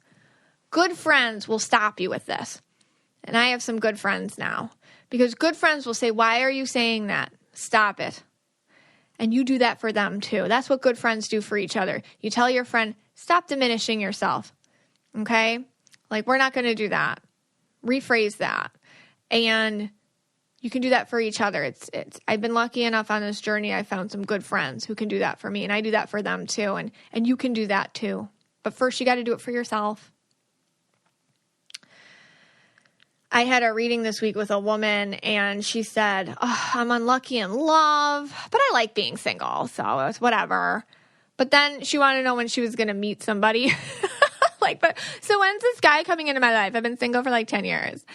will stop you with this. And I have some good friends now, because good friends will say, why are you saying that? Stop it. And you do that for them too. That's what good friends do for each other. You tell your friend, stop diminishing yourself. Okay? Like, we're not going to do that. Rephrase that. And you can do that for each other. I've been lucky enough on this journey. I found some good friends who can do that for me, and I do that for them too. And you can do that too. But first, you got to do it for yourself. I had a reading this week with a woman, and she said, I'm unlucky in love, but I like being single, so it's whatever. But then she wanted to know when she was going to meet somebody. So when's this guy coming into my life? I've been single for like 10 years.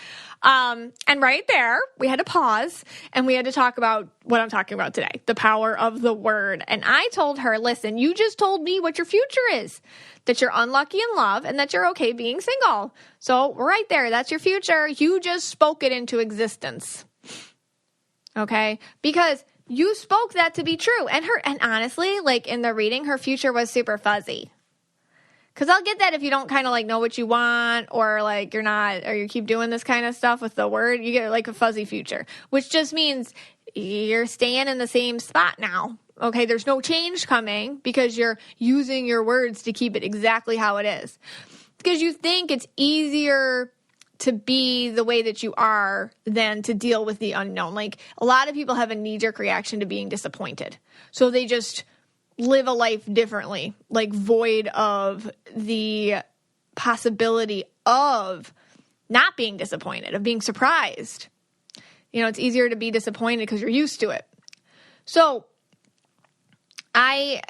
And right there, we had to pause, and we had to talk about what I'm talking about today, the power of the word. And I told her, listen, you just told me what your future is, that you're unlucky in love and that you're okay being single. So right there, that's your future. You just spoke it into existence. Okay? Because you spoke that to be true. And honestly, like in the reading, her future was super fuzzy. Because I'll get that if you don't kind of like know what you want, or like you're not, or you keep doing this kind of stuff with the word, you get like a fuzzy future, which just means you're staying in the same spot now. Okay, there's no change coming because you're using your words to keep it exactly how it is. Because you think it's easier to be the way that you are than to deal with the unknown. Like, a lot of people have a knee-jerk reaction to being disappointed. So they just live a life differently, like void of the possibility of not being disappointed, of being surprised. You know, it's easier to be disappointed because you're used to it. So I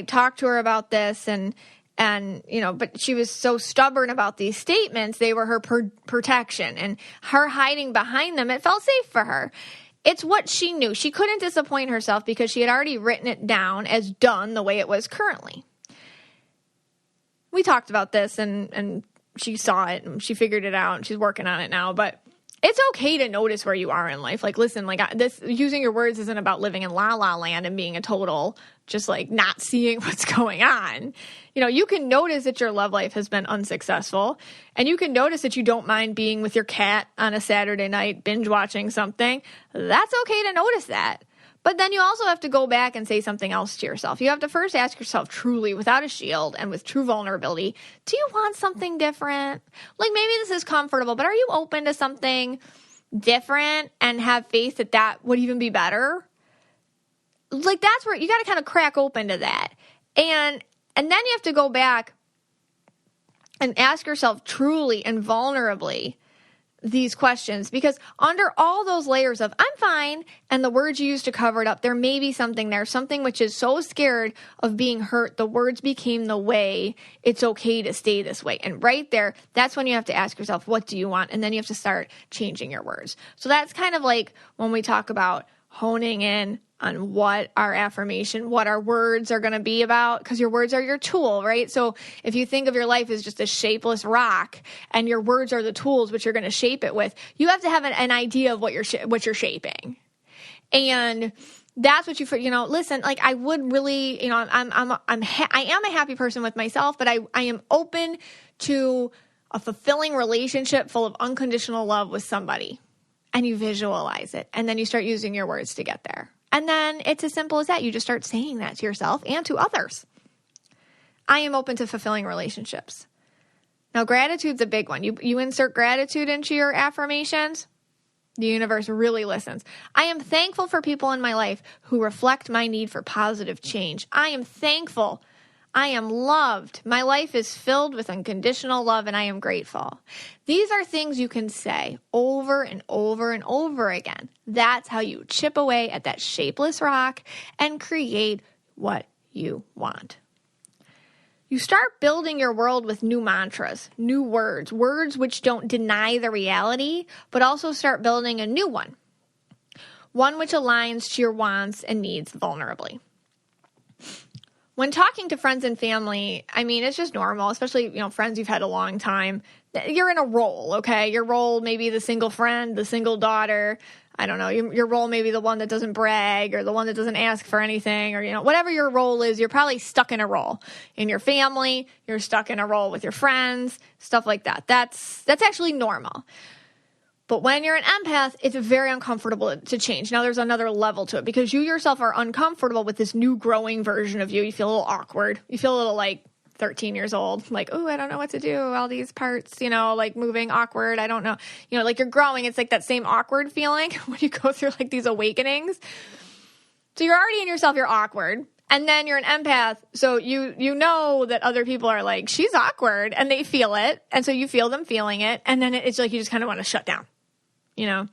talked to her about this, and but she was so stubborn about these statements. They were her protection, and her hiding behind them, it felt safe for her. It's what she knew. She couldn't disappoint herself because she had already written it down as done the way it was currently. We talked about this, and she saw it, and she figured it out, and she's working on it now. But it's okay to notice where you are in life. Like, listen, like this, using your words isn't about living in la la land and being a total, just like not seeing what's going on. You know, you can notice that your love life has been unsuccessful, and you can notice that you don't mind being with your cat on a Saturday night, binge watching something. That's okay to notice that. But then you also have to go back and say something else to yourself. You have to first ask yourself truly, without a shield and with true vulnerability, do you want something different? Like, maybe this is comfortable, but are you open to something different and have faith that that would even be better? Like, that's where you got to kind of crack open to that. And then you have to go back and ask yourself truly and vulnerably these questions, because under all those layers of I'm fine and the words you use to cover it up, there may be something there, something which is so scared of being hurt, the words became the way it's okay to stay this way. And right there, that's when you have to ask yourself, what do you want? And then you have to start changing your words. So that's kind of like when we talk about honing in on what our affirmation, what our words are going to be about, because your words are your tool, right? So if you think of your life as just a shapeless rock and your words are the tools which you're going to shape it with, you have to have an idea of what you're shaping. And that's what listen, like, I would really, I am a happy person with myself, but I am open to a fulfilling relationship full of unconditional love with somebody. And you visualize it, and then you start using your words to get there. And then it's as simple as that. You just start saying that to yourself and to others. I am open to fulfilling relationships. Now, gratitude's a big one. You insert gratitude into your affirmations, the universe really listens. I am thankful for people in my life who reflect my need for positive change. I am thankful. I am loved. My life is filled with unconditional love, and I am grateful. These are things you can say over and over and over again. That's how you chip away at that shapeless rock and create what you want. You start building your world with new mantras, new words which don't deny the reality, but also start building a new one which aligns to your wants and needs vulnerably. When talking to friends and family, I mean, it's just normal, especially, you know, friends you've had a long time. You're in a role, okay? Your role may be the single friend, the single daughter. I don't know. Your role may be the one that doesn't brag or the one that doesn't ask for anything or, you know, whatever your role is, you're probably stuck in a role. In your family, you're stuck in a role with your friends, stuff like that. That's actually normal. But when you're an empath, it's very uncomfortable to change. Now, there's another level to it because you yourself are uncomfortable with this new growing version of you. You feel a little awkward. You feel a little like 13 years old, like, oh, I don't know what to do. All these parts, you know, like moving awkward. I don't know. You know, like you're growing. It's like that same awkward feeling when you go through like these awakenings. So you're already in yourself, you're awkward. And then you're an empath. So you know that other people are like, she's awkward and they feel it. And so you feel them feeling it. And then it's like you just kind of want to shut down. You know,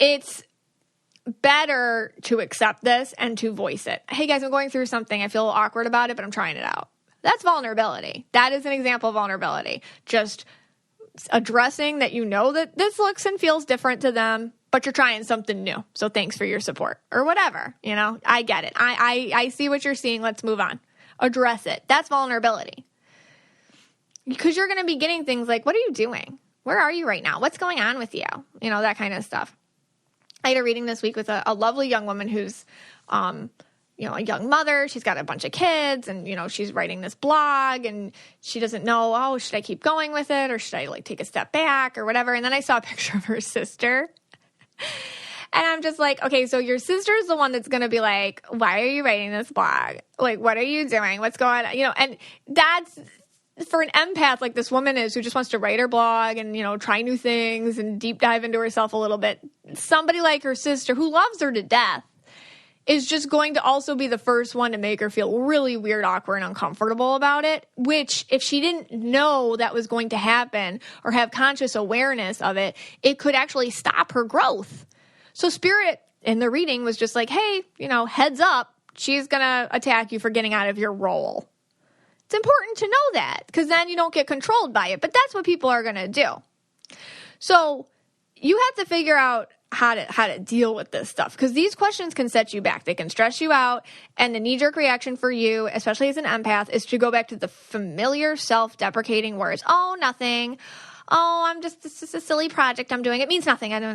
it's better to accept this and to voice it. Hey guys, I'm going through something. I feel awkward about it, but I'm trying it out. That's vulnerability. That is an example of vulnerability. Just addressing that you know that this looks and feels different to them, but you're trying something new. So thanks for your support or whatever. You know, I get it. I see what you're seeing. Let's move on. Address it. That's vulnerability. Because you're going to be getting things like, what are you doing? Where are you right now? What's going on with you? You know, that kind of stuff. I had a reading this week with a lovely young woman who's, you know, a young mother. She's got a bunch of kids and, you know, she's writing this blog and she doesn't know, oh, should I keep going with it or should I like take a step back or whatever? And then I saw a picture of her sister and I'm just like, okay, so your sister's the one that's going to be like, why are you writing this blog? Like, what are you doing? What's going on? You know, and that's, for an empath like this woman is who just wants to write her blog and, you know, try new things and deep dive into herself a little bit. Somebody like her sister who loves her to death is just going to also be the first one to make her feel really weird, awkward, and uncomfortable about it, which if she didn't know that was going to happen or have conscious awareness of it, it could actually stop her growth. So Spirit in the reading was just like, hey, you know, heads up, she's going to attack you for getting out of your role. It's important to know that because then you don't get controlled by it. But that's what people are going to do. So you have to figure out how to deal with this stuff because these questions can set you back. They can stress you out. And the knee-jerk reaction for you, especially as an empath, is to go back to the familiar self-deprecating words. Oh, nothing. Oh, it's just a silly project I'm doing. It means nothing. I don't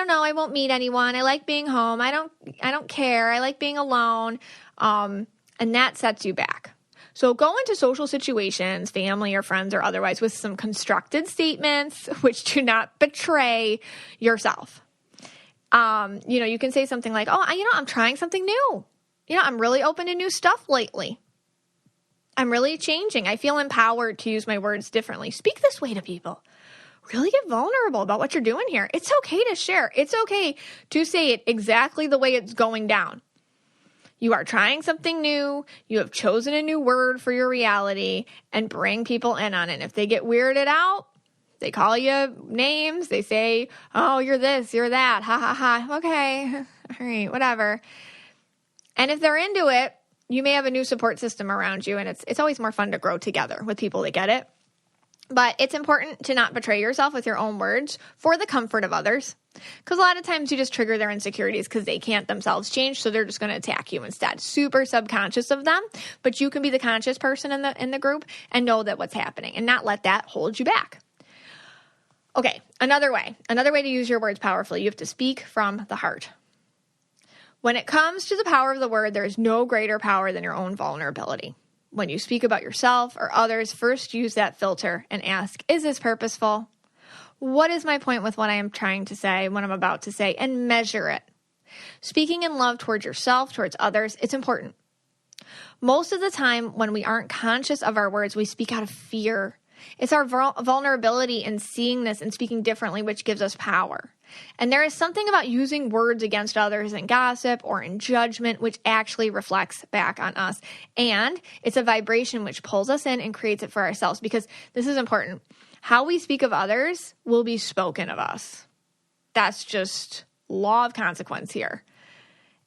know. I won't meet anyone. I like being home. I don't care. I like being alone. And that sets you back. So go into social situations, family or friends or otherwise, with some constructed statements which do not betray yourself. You know, you can say something like, oh, I'm trying something new. You know, I'm really open to new stuff lately. I'm really changing. I feel empowered to use my words differently. Speak this way to people. Really get vulnerable about what you're doing here. It's okay to share. It's okay to say it exactly the way it's going down. You are trying something new. You have chosen a new word for your reality and bring people in on it. If they get weirded out, they call you names. They say, oh, you're this, you're that. Ha, ha, ha. Okay. All right, whatever. And if they're into it, you may have a new support system around you. And it's always more fun to grow together with people that get it. But it's important to not betray yourself with your own words for the comfort of others. Because a lot of times you just trigger their insecurities because they can't themselves change. So they're just going to attack you instead. Super subconscious of them. But you can be the conscious person in the group and know that what's happening and not let that hold you back. Okay, another way to use your words powerfully. You have to speak from the heart. When it comes to the power of the word, there is no greater power than your own vulnerability. When you speak about yourself or others, first use that filter and ask, is this purposeful? What is my point with what I am trying to say, what I'm about to say, and measure it. Speaking in love towards yourself, towards others, it's important. Most of the time when we aren't conscious of our words, we speak out of fear. It's our vulnerability in seeing this and speaking differently, which gives us power. And there is something about using words against others in gossip or in judgment, which actually reflects back on us. And it's a vibration which pulls us in and creates it for ourselves, because this is important. How we speak of others will be spoken of us. That's just law of consequence here.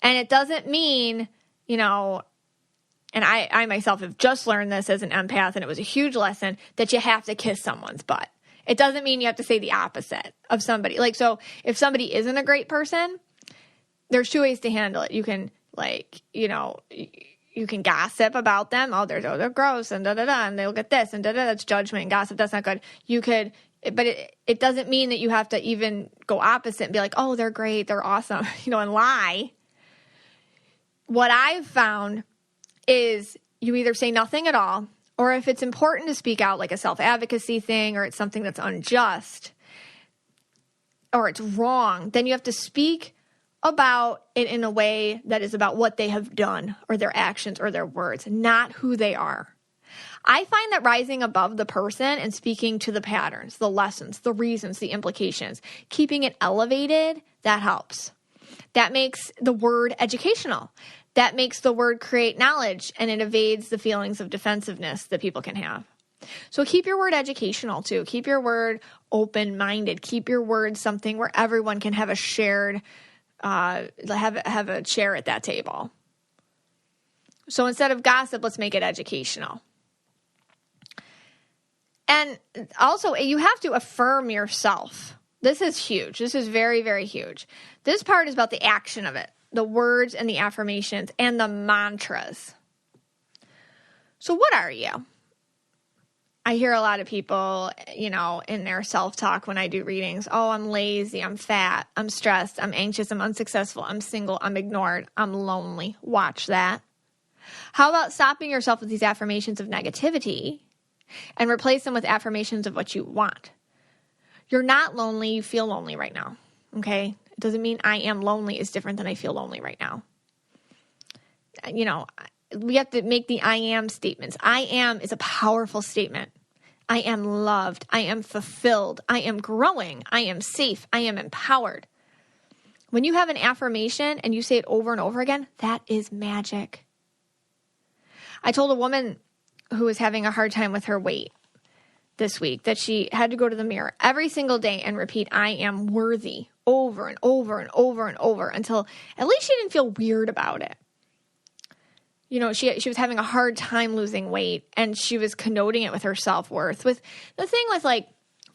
And it doesn't mean, and I myself have just learned this as an empath, and it was a huge lesson, that you have to kiss someone's butt. It doesn't mean you have to say the opposite of somebody. So if somebody isn't a great person, there's two ways to handle it. You can, you can gossip about them. Oh, they're gross and da-da-da, and they look at this and da-da-da. That's judgment and gossip. That's not good. You could, but it doesn't mean that you have to even go opposite and be like, oh, they're great, they're awesome, and lie. What I've found is you either say nothing at all, or if it's important to speak out, like a self-advocacy thing, or it's something that's unjust, or it's wrong, then you have to speak about it in a way that is about what they have done, or their actions, or their words, not who they are. I find that rising above the person and speaking to the patterns, the lessons, the reasons, the implications, keeping it elevated, that helps. That makes the word educational. That makes the word create knowledge, and it evades the feelings of defensive-ness that people can have. So keep your word educational too. Keep your word open-minded. Keep your word something where everyone can have a shared, have a chair at that table. So instead of gossip, let's make it educational. And also, you have to affirm yourself. This is huge. This is very, very huge. This part is about the action of it, the words and the affirmations and the mantras. So what are you? I hear a lot of people, in their self-talk when I do readings. Oh, I'm lazy, I'm fat, I'm stressed, I'm anxious, I'm unsuccessful, I'm single, I'm ignored, I'm lonely. Watch that. How about stopping yourself with these affirmations of negativity and replace them with affirmations of what you want? You're not lonely, you feel lonely right now, okay? It doesn't mean I am lonely is different than I feel lonely right now. We have to make the I am statements. I am is a powerful statement. I am loved. I am fulfilled. I am growing. I am safe. I am empowered. When you have an affirmation and you say it over and over again, that is magic. I told a woman who was having a hard time with her weight this week that she had to go to the mirror every single day and repeat, I am worthy, over and over and over and over until at least she didn't feel weird about it. She was having a hard time losing weight, and she was connoting it with her self-worth, with the thing with like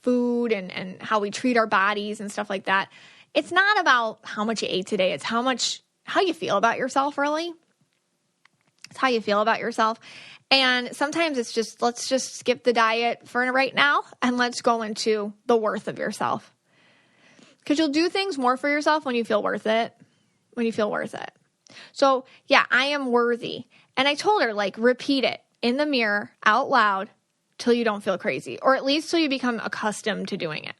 food and how we treat our bodies and stuff like that. It's not about how much you ate today. It's how you feel about yourself, really. It's how you feel about yourself. And sometimes it's just, let's just skip the diet for right now and let's go into the worth of yourself. Because you'll do things more for yourself when you feel worth it. So yeah, I am worthy. And I told her, repeat it in the mirror out loud till you don't feel crazy, or at least till you become accustomed to doing it.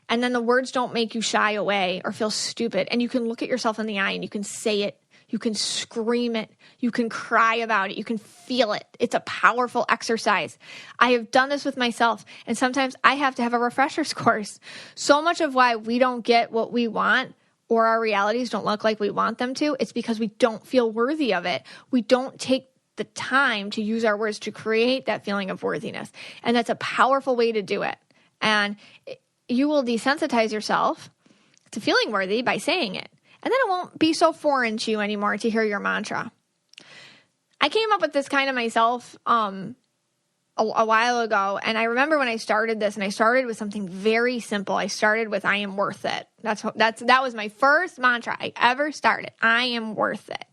And then the words don't make you shy away or feel stupid. And you can look at yourself in the eye and you can say it. You can scream it. You can cry about it. You can feel it. It's a powerful exercise. I have done this with myself, and sometimes I have to have a refresher's course. So much of why we don't get what we want or our realities don't look like we want them to, it's because we don't feel worthy of it. We don't take the time to use our words to create that feeling of worthiness. And that's a powerful way to do it. And you will desensitize yourself to feeling worthy by saying it. And then it won't be so foreign to you anymore to hear your mantra. I came up with this kind of myself a while ago. And I remember when I started this, and I started with something very simple. I started with, I am worth it. That was my first mantra I ever started. I am worth it.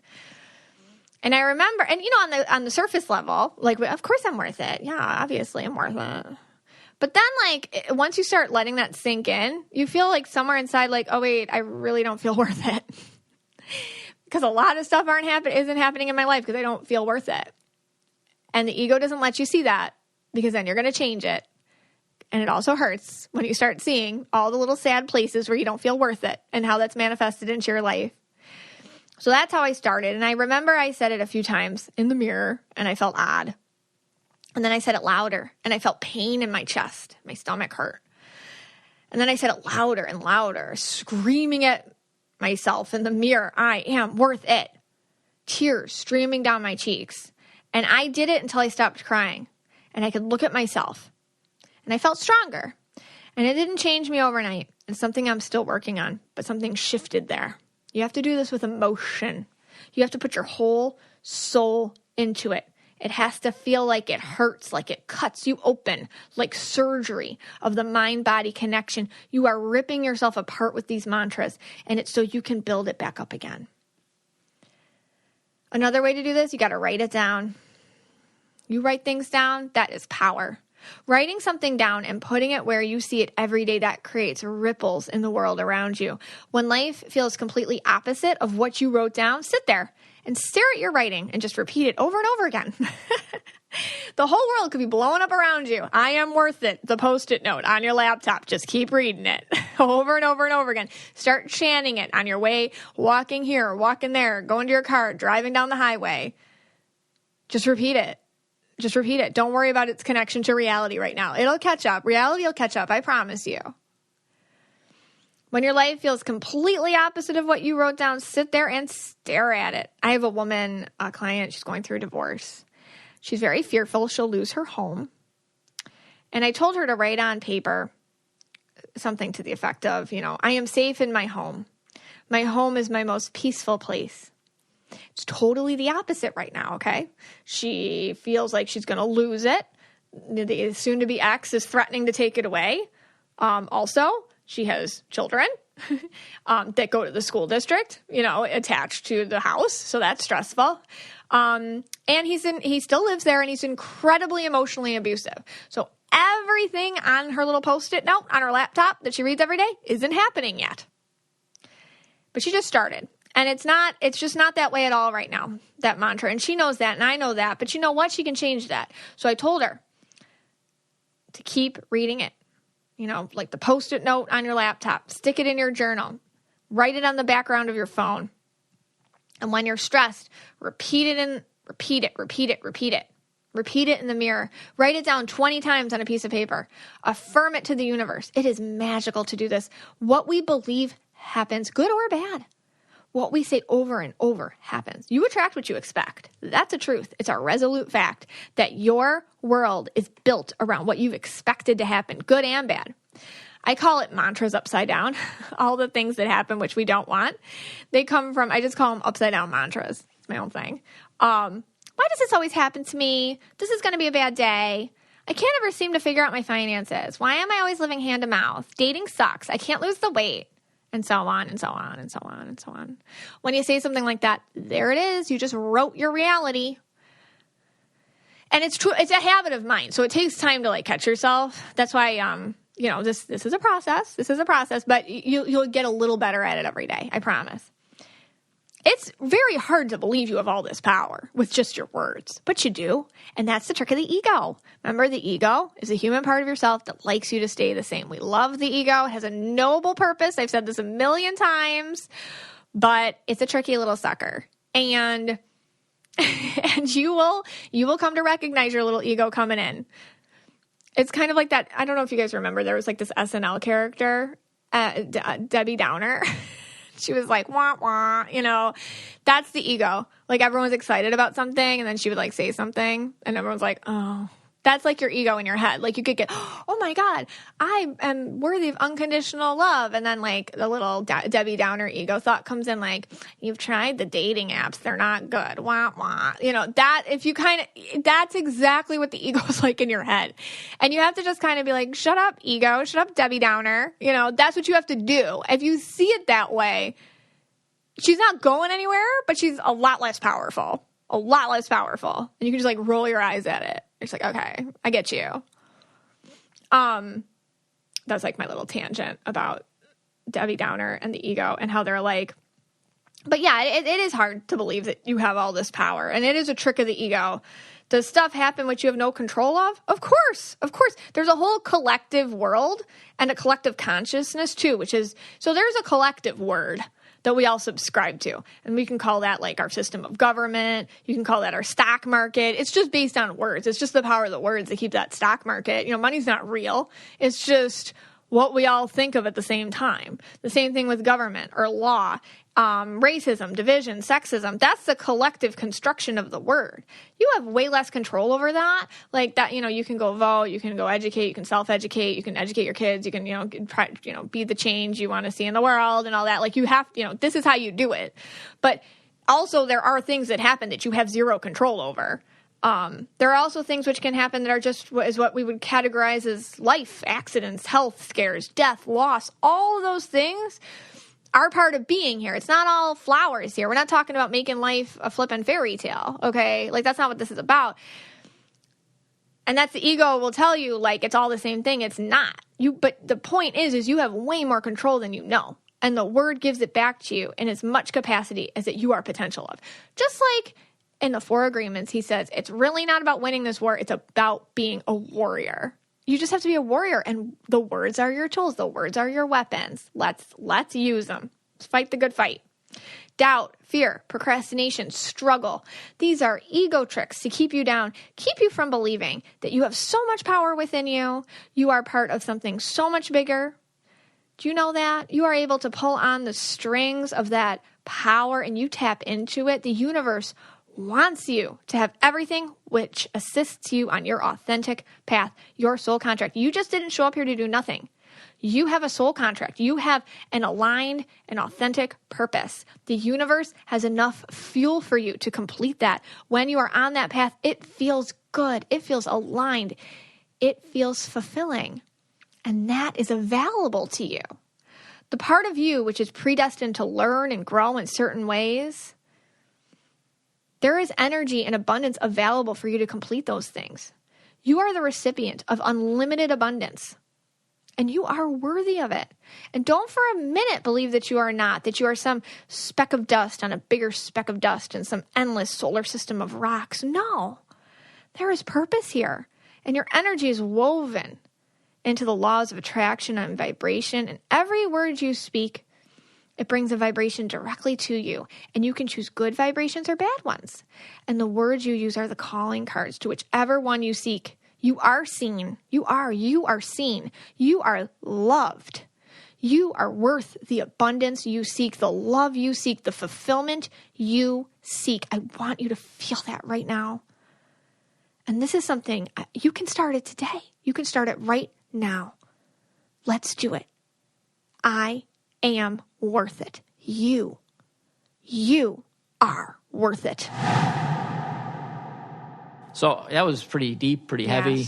And I remember, and on the surface level, of course I'm worth it. Yeah, obviously I'm worth it. But then, once you start letting that sink in, you feel somewhere inside, oh, wait, I really don't feel worth it. Because a lot of stuff isn't happening in my life because I don't feel worth it. And the ego doesn't let you see that, because then you're going to change it. And it also hurts when you start seeing all the little sad places where you don't feel worth it and how that's manifested into your life. So that's how I started. And I remember I said it a few times in the mirror, and I felt odd. And then I said it louder, and I felt pain in my chest. My stomach hurt. And then I said it louder and louder, screaming at myself in the mirror, I am worth it. Tears streaming down my cheeks. And I did it until I stopped crying, and I could look at myself. And I felt stronger. And it didn't change me overnight. It's something I'm still working on, but something shifted there. You have to do this with emotion. You have to put your whole soul into it. It has to feel like it hurts, like it cuts you open, like surgery of the mind-body connection. You are ripping yourself apart with these mantras, and it's so you can build it back up again. Another way to do this, you got to write it down. You write things down, that is power. Writing something down and putting it where you see it every day, that creates ripples in the world around you. When life feels completely opposite of what you wrote down, sit there and stare at your writing and just repeat it over and over again. The whole world could be blowing up around you. I am worth it. The Post-it note on your laptop. Just keep reading it over and over and over again. Start chanting it on your way, walking here, walking there, going to your car, driving down the highway. Just repeat it. Just repeat it. Don't worry about its connection to reality right now. It'll catch up. Reality will catch up. I promise you. When your life feels completely opposite of what you wrote down, sit there and stare at it. I have a woman, a client, she's going through a divorce. She's very fearful she'll lose her home. And I told her to write on paper something to the effect of, I am safe in my home. My home is my most peaceful place. It's totally the opposite right now, okay? She feels like she's going to lose it. The soon-to-be ex is threatening to take it away. Also, she has children that go to the school district, attached to the house. So that's stressful. And he still lives there, and he's incredibly emotionally abusive. So everything on her little Post-it note on her laptop that she reads every day isn't happening yet. But she just started. And it's just not that way at all right now, that mantra. And she knows that, and I know that. But you know what? She can change that. So I told her to keep reading it. Like the Post-it note on your laptop. Stick it in your journal. Write it on the background of your phone. And when you're stressed, repeat it. Repeat it in the mirror. Write it down 20 times on a piece of paper. Affirm it to the universe. It is magical to do this. What we believe happens, good or bad. What we say over and over happens. You attract what you expect. That's a truth. It's a resolute fact that your world is built around what you've expected to happen, good and bad. I call it mantras upside down. All the things that happen which we don't want. They come from, I just call them upside down mantras. It's my own thing. Why does this always happen to me? This is going to be a bad day. I can't ever seem to figure out my finances. Why am I always living hand to mouth? Dating sucks. I can't lose the weight. And so on, and so on, and so on, and so on. When you say something like that, there it is. You just wrote your reality. And it's true. It's a habit of mine. So it takes time to catch yourself. That's why, this is a process. This is a process, but you'll get a little better at it every day. I promise. It's very hard to believe you have all this power with just your words, but you do. And that's the trick of the ego. Remember, the ego is a human part of yourself that likes you to stay the same. We love the ego. It has a noble purpose. I've said this a million times, but it's a tricky little sucker. And you will come to recognize your little ego coming in. It's kind of like that. I don't know if you guys remember, there was this SNL character, Debbie Downer. She was like, wah, wah, that's the ego. Everyone's excited about something, and then she would say something, and everyone's like, oh, that's your ego in your head. You could get, oh my God, I am worthy of unconditional love. And then the little Debbie Downer ego thought comes in you've tried the dating apps. They're not good. Wah, wah. That's exactly what the ego is in your head. And you have to just kind of be shut up, ego. Shut up, Debbie Downer. That's what you have to do. If you see it that way, she's not going anywhere, but she's a lot less powerful. A lot less powerful. And you can just roll your eyes at it. It's okay, I get you. That's my little tangent about Debbie Downer and the ego and how they're but yeah, it is hard to believe that you have all this power. And it is a trick of the ego. Does stuff happen which you have no control of? Of course. There's a whole collective world and a collective consciousness too, so there's a collective word that we all subscribe to. And we can call that our system of government. You can call that our stock market. It's just based on words. It's just the power of the words that keep that stock market. Money's not real. It's just what we all think of at the same time. The same thing with government or law, racism, division, sexism. That's the collective construction of the word. You have way less control over that. You can go vote, you can go educate, you can self-educate, you can educate your kids, you can, try, be the change you want to see in the world and all that. You have, this is how you do it. But also there are things that happen that you have zero control over. There are also things which can happen that are just what we would categorize as life, accidents, health scares, death, loss. All of those things our part of being here. It's not all flowers here. We're not talking about making life a flippin' fairy tale, okay? Like, that's not what this is about. And that's the ego will tell you, like, it's all the same thing. It's not. But the point is you have way more control than you know. And the word gives it back to you in as much capacity as that you are potential of. Just like in the 4 agreements, he says, it's really not about winning this war. It's about being a warrior. You just have to be a warrior. And the words are your tools. The words are your weapons. Let's use them. Let's fight the good fight. Doubt, fear, procrastination, struggle. These are ego tricks to keep you down, keep you from believing that you have so much power within you. You are part of something so much bigger. Do you know that? You are able to pull on the strings of that power and you tap into it. The universe wants you to have everything which assists you on your authentic path, your soul contract. You just didn't show up here to do nothing. You have a soul contract. You have an aligned and authentic purpose. The universe has enough fuel for you to complete that. When you are on that path, it feels good. It feels aligned. It feels fulfilling. And that is available to you. The part of you which is predestined to learn and grow in certain ways, there is energy and abundance available for you to complete those things. You are the recipient of unlimited abundance. And you are worthy of it. And don't for a minute believe that you are not, that you are some speck of dust on a bigger speck of dust in some endless solar system of rocks. No, there is purpose here. And your energy is woven into the laws of attraction and vibration. And every word you speak, it brings a vibration directly to you. And you can choose good vibrations or bad ones. And the words you use are the calling cards to whichever one you seek. You are seen. You are seen. You are loved. You are worth the abundance you seek, the love you seek, the fulfillment you seek. I want you to feel that right now. And this is something, you can start it today. You can start it right now. Let's do it. I am worth it. You are worth it. So that was pretty deep, pretty heavy.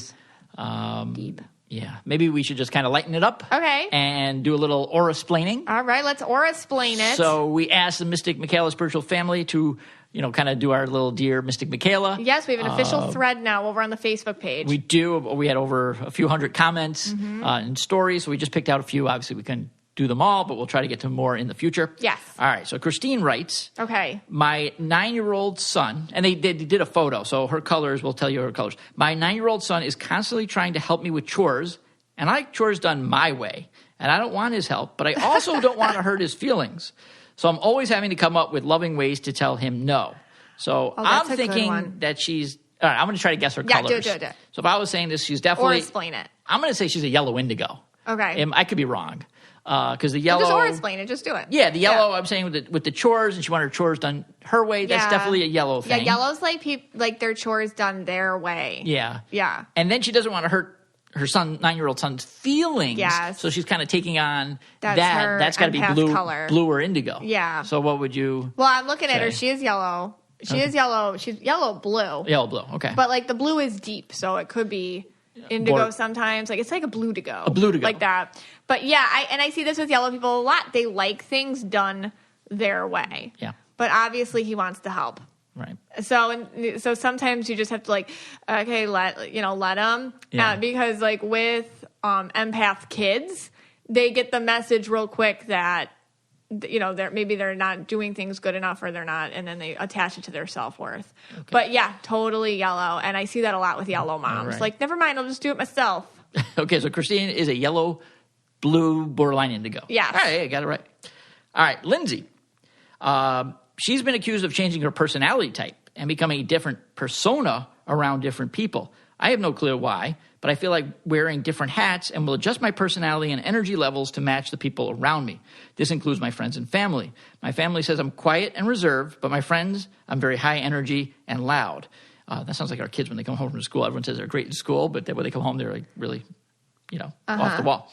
Deep. Yeah. Maybe we should just kind of lighten it up. Okay. And do a little Aura-Splaining. All right, let's Aura-Splain it. So we asked the Mystic Michaela spiritual family to, kind of do our little Dear Mystic Michaela. Yes, we have an official thread now over on the Facebook page. We do. We had over a few hundred comments and stories, so we just picked out a few. Obviously, we couldn't do them all, but we'll try to get to more in the future. Yes. All right, so Christine writes, okay, my 9-year-old son, and they did a photo, so her colors will tell you her colors. My 9-year-old son is constantly trying to help me with chores, and I like chores done my way, and I don't want his help, but I also don't want to hurt his feelings. So I'm always having to come up with loving ways to tell him no. So I'm thinking that she's, all right, I'm going to try to guess her colors. Do it. So if I was saying this, she's definitely. Or explain it. I'm going to say she's a yellow indigo. Okay. I could be wrong. Because the yellow. Just Aura-Splain it. Just do it. Yeah, the yellow. Yeah. I'm saying with the chores, and she wanted her chores done her way. That's definitely a yellow thing. Yeah, yellow's like their chores done their way. Yeah. Yeah. And then she doesn't want to hurt her 9-year-old son's feelings. Yes. So she's kind of taking on that. Her That's got to be color. Blue or indigo. Yeah. So what would you? Well, I'm looking at her. She is yellow. She is yellow. She's yellow-blue. Yellow-blue. Okay. But like the blue is deep, so it could be indigo sometimes. Like it's like a blue to go. A blue to go. Like that. But yeah, I see this with yellow people a lot. They like things done their way. Yeah. But obviously he wants to help. Right. So sometimes you just have to let them. Yeah. Because like with empath kids, they get the message real quick that they're not doing things good enough or they're not, and then they attach it to their self-worth. Okay. But yeah, totally yellow. And I see that a lot with yellow moms. Right. Like, never mind, I'll just do it myself. Okay, so Christine is a yellow, blue, borderline indigo. Yeah. All right, I got it right. All right, Lindsay. She's been accused of changing her personality type and becoming a different persona around different people. I have no clue why, but I feel like wearing different hats and will adjust my personality and energy levels to match the people around me. This includes my friends and family. My family says I'm quiet and reserved, but my friends, I'm very high energy and loud. That sounds like our kids when they come home from school. Everyone says they're great in school, but when they come home, they're like really, off the wall.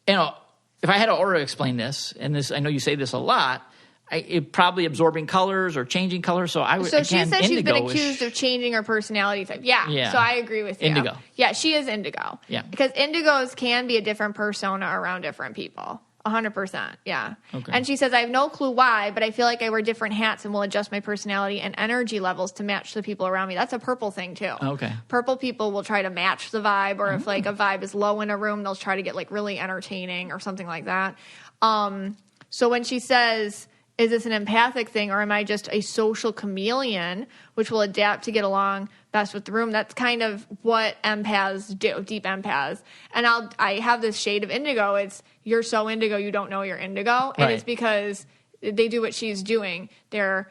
If I had to Aura-Explain this, and this, I know you say this a lot, it probably absorbing colors or changing colors. So she said she's been accused of changing her personality type. Yeah. So I agree with you. Indigo. Yeah, she is indigo. Yeah. Because indigos can be a different persona around different people. 100%. Yeah. Okay. And she says, I have no clue why, but I feel like I wear different hats and will adjust my personality and energy levels to match the people around me. That's a purple thing too. Okay. Purple people will try to match the vibe, or if like a vibe is low in a room, they'll try to get like really entertaining or something like that. So when she says, is this an empathic thing or am I just a social chameleon, which will adapt to get along best with the room? That's kind of what empaths do, deep empaths. And I have this shade of indigo. It's you're so indigo, you don't know you're indigo. And it's because they do what she's doing. They're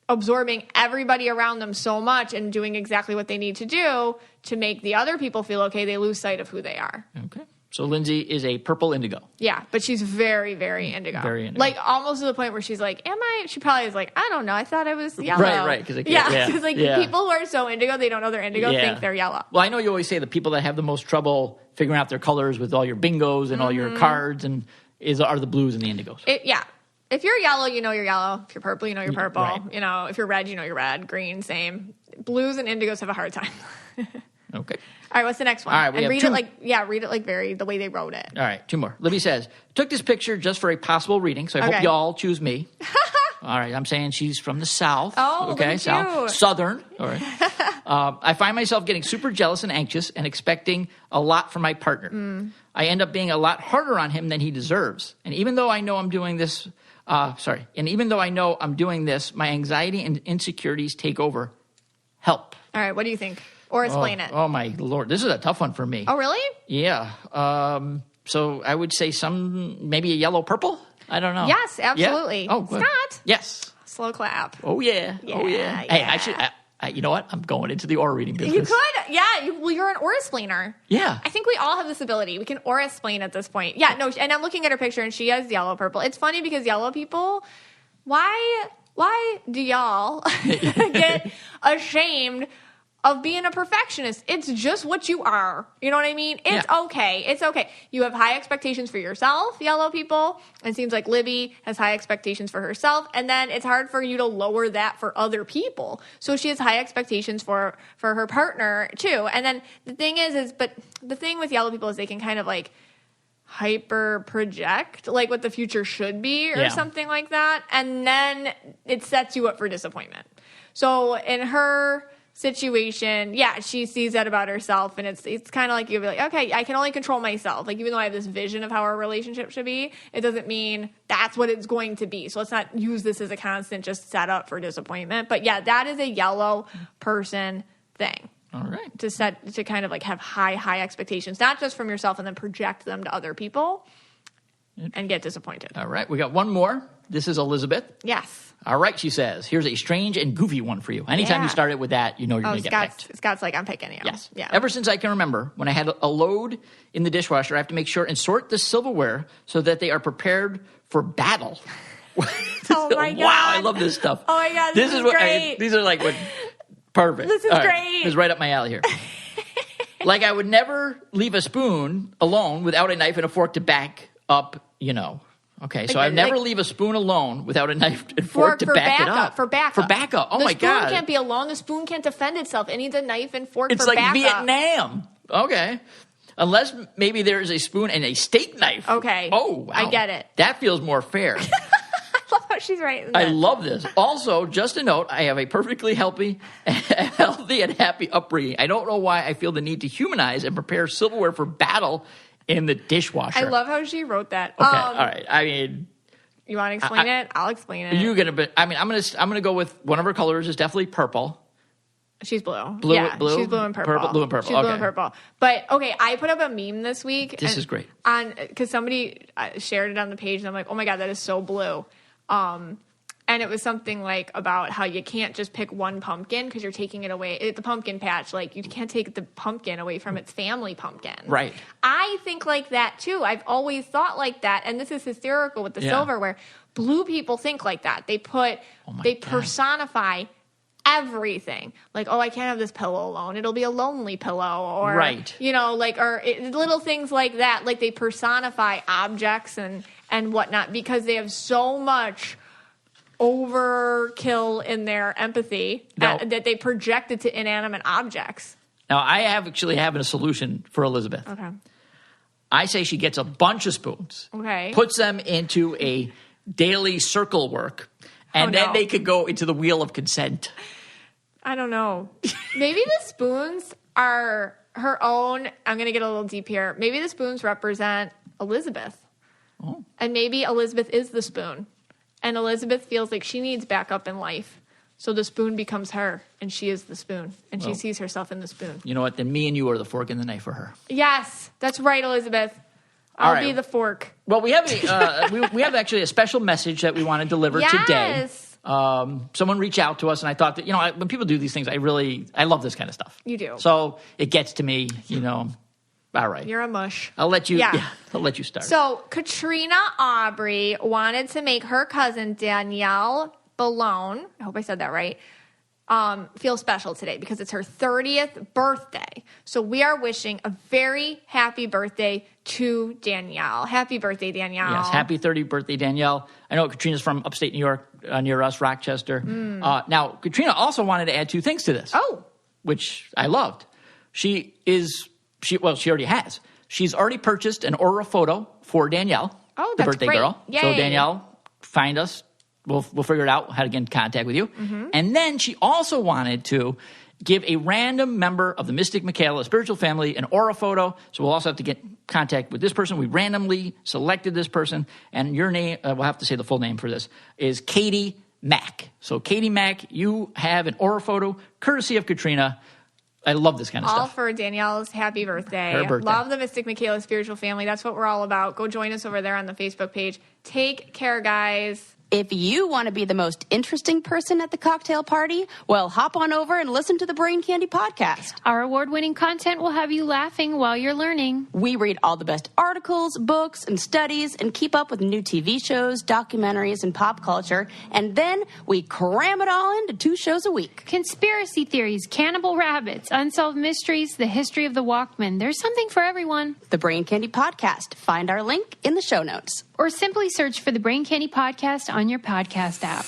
absorbing everybody around them so much and doing exactly what they need to do to make the other people feel okay. They lose sight of who they are. Okay. So Lindsay is a purple indigo. Yeah, but she's very, very indigo. Very indigo. Like almost to the point where she's like, am I? She probably is like, I don't know. I thought I was yellow. Right. Because people who are so indigo, they don't know they're indigo, think they're yellow. Well, I know you always say the people that have the most trouble figuring out their colors with all your bingos and all your cards and are the blues and the indigos. If you're yellow, you know you're yellow. If you're purple, you know you're purple. Right. You know, if you're red, you know you're red. Green, same. Blues and indigos have a hard time. Okay. All right, what's the next one? All right, we have read two. Read it like very the way they wrote it. All right, two more. Libby says, took this picture just for a possible reading, so I hope y'all choose me. All right, I'm saying she's from the South. Oh, okay, look at you. Southern. All right. I find myself getting super jealous and anxious and expecting a lot from my partner. I end up being a lot harder on him than he deserves. And even though I know I'm doing this, my anxiety and insecurities take over. Help. All right, what do you think? Or explain it. Oh, my Lord. This is a tough one for me. Oh, really? Yeah. So I would say maybe a yellow-purple? I don't know. Yes, absolutely. Yeah? Oh, good. Scott. Yes. Slow clap. Oh, yeah. Oh, yeah. Hey, I should... you know what? I'm going into the aura reading business. You could. Yeah. You're an Aura-Splainer. Yeah. I think we all have this ability. We can Aura-Splain at this point. Yeah, no, and I'm looking at her picture, and she has yellow-purple. It's funny because yellow people, why do y'all get ashamed of being a perfectionist? It's just what you are. You know what I mean? It's okay. It's okay. You have high expectations for yourself, yellow people. It seems like Libby has high expectations for herself. And then it's hard for you to lower that for other people. So she has high expectations for her partner too. And then the thing but the thing with yellow people is they can kind of like hyper project like what the future should be or something like that. And then it sets you up for disappointment. So in her situation, she sees that about herself, and it's kind of like you'll be like, okay, I can only control myself. Like even though I have this vision of how our relationship should be, it doesn't mean that's what it's going to be. So let's not use this as a constant just set up for disappointment. But yeah, that is a yellow person thing. All right. To kind of like have high expectations, not just from yourself and then project them to other people and get disappointed. All right. We got one more. This is Elizabeth. Yes. All right, she says, here's a strange and goofy one for you. Anytime you start it with that, you know you're going to get picked. Scott's like, I'm picking you. Yes. Yeah. Ever since I can remember, when I had a load in the dishwasher, I have to make sure and sort the silverware so that they are prepared for battle. Oh, my God. Wow, I love this stuff. Oh, my God, this is great. These are like perfect. This is All right, great. this is right up my alley here. Like I would never leave a spoon alone without a knife and a fork to back up, Okay, so I never leave a spoon alone without a knife and fork to back it up. For backup. Oh, my God. The spoon can't be alone. The spoon can't defend itself. It needs a knife and fork for backup. It's like backup. Vietnam. Okay. Unless maybe there is a spoon and a steak knife. Okay. Oh, wow. I get it. That feels more fair. I love how she's right. I love this. Also, just a note, I have a perfectly healthy and happy upbringing. I don't know why I feel the need to humanize and prepare silverware for battle in the dishwasher. I love how she wrote that. Okay, all right. I mean... You want to explain it? I'll explain it. You're gonna be. I mean, I'm gonna go with one of her colors is definitely purple. She's blue. Blue. She's blue and purple. Blue and purple. She's blue and purple. But okay, I put up a meme this week. This is great. Because somebody shared it on the page, and I'm like, oh my God, that is so blue. And it was something like about how you can't just pick one pumpkin because you're taking it away. At the pumpkin patch, like you can't take the pumpkin away from its family pumpkin. Right. I think like that too. I've always thought like that. And this is hysterical with the silverware. Blue people think like that. They personify everything. Like, oh, I can't have this pillow alone. It'll be a lonely pillow. Or, little things like that. Like they personify objects and whatnot because they have so much overkill in their empathy that they project it to inanimate objects. Now, I actually have a solution for Elizabeth. Okay. I say she gets a bunch of spoons, Okay. puts them into a daily circle work, and then they could go into the wheel of consent. I don't know. Maybe the spoons are her own. I'm going to get a little deep here. Maybe the spoons represent Elizabeth. Oh. And maybe Elizabeth is the spoon. And Elizabeth feels like she needs backup in life. So the spoon becomes her, and she is the spoon. And she sees herself in the spoon. You know what? Then me and you are the fork and the knife for her. Yes, that's right, Elizabeth. I'll be the fork. Well, we have we have actually a special message that we want to deliver today. Someone reached out to us, and I thought that, when people do these things, I love this kind of stuff. You do. So it gets to me, All right. You're a mush. I'll let you I'll let you start. So Katrina Aubrey wanted to make her cousin Danielle Ballone, I hope I said that right, feel special today because it's her 30th birthday. So we are wishing a very happy birthday to Danielle. Happy birthday, Danielle. Yes, happy 30th birthday, Danielle. I know Katrina's from upstate New York, near us, Rochester. Now, Katrina also wanted to add 2 things to this. Oh. Which I loved. She already has. She's already purchased an Aura photo for Danielle, the that's birthday great. girl. Yay. So Danielle, find us. We'll figure it out how to get in contact with you. Mm-hmm. And then she also wanted to give a random member of the Mystic Michaela spiritual family an Aura photo. So we'll also have to get in contact with this person. We randomly selected this person. And your name, we'll have to say the full name for this, is Katie Mack. So Katie Mack, you have an Aura photo courtesy of Katrina. I love this kind of stuff. All for Danielle's happy birthday. Her birthday. Love the Mystic Michaela spiritual family. That's what we're all about. Go join us over there on the Facebook page. Take care, guys. If you want to be the most interesting person at the cocktail party, well, hop on over and listen to the Brain Candy podcast. Our award-winning content will have you laughing while you're learning. We read all the best articles, books, and studies and keep up with new TV shows, documentaries, and pop culture. And then we cram it all into 2 shows a week. Conspiracy theories, cannibal rabbits, unsolved mysteries, the history of the Walkman. There's something for everyone. The Brain Candy podcast. Find our link in the show notes. Or simply search for the Brain Candy podcast on your podcast app.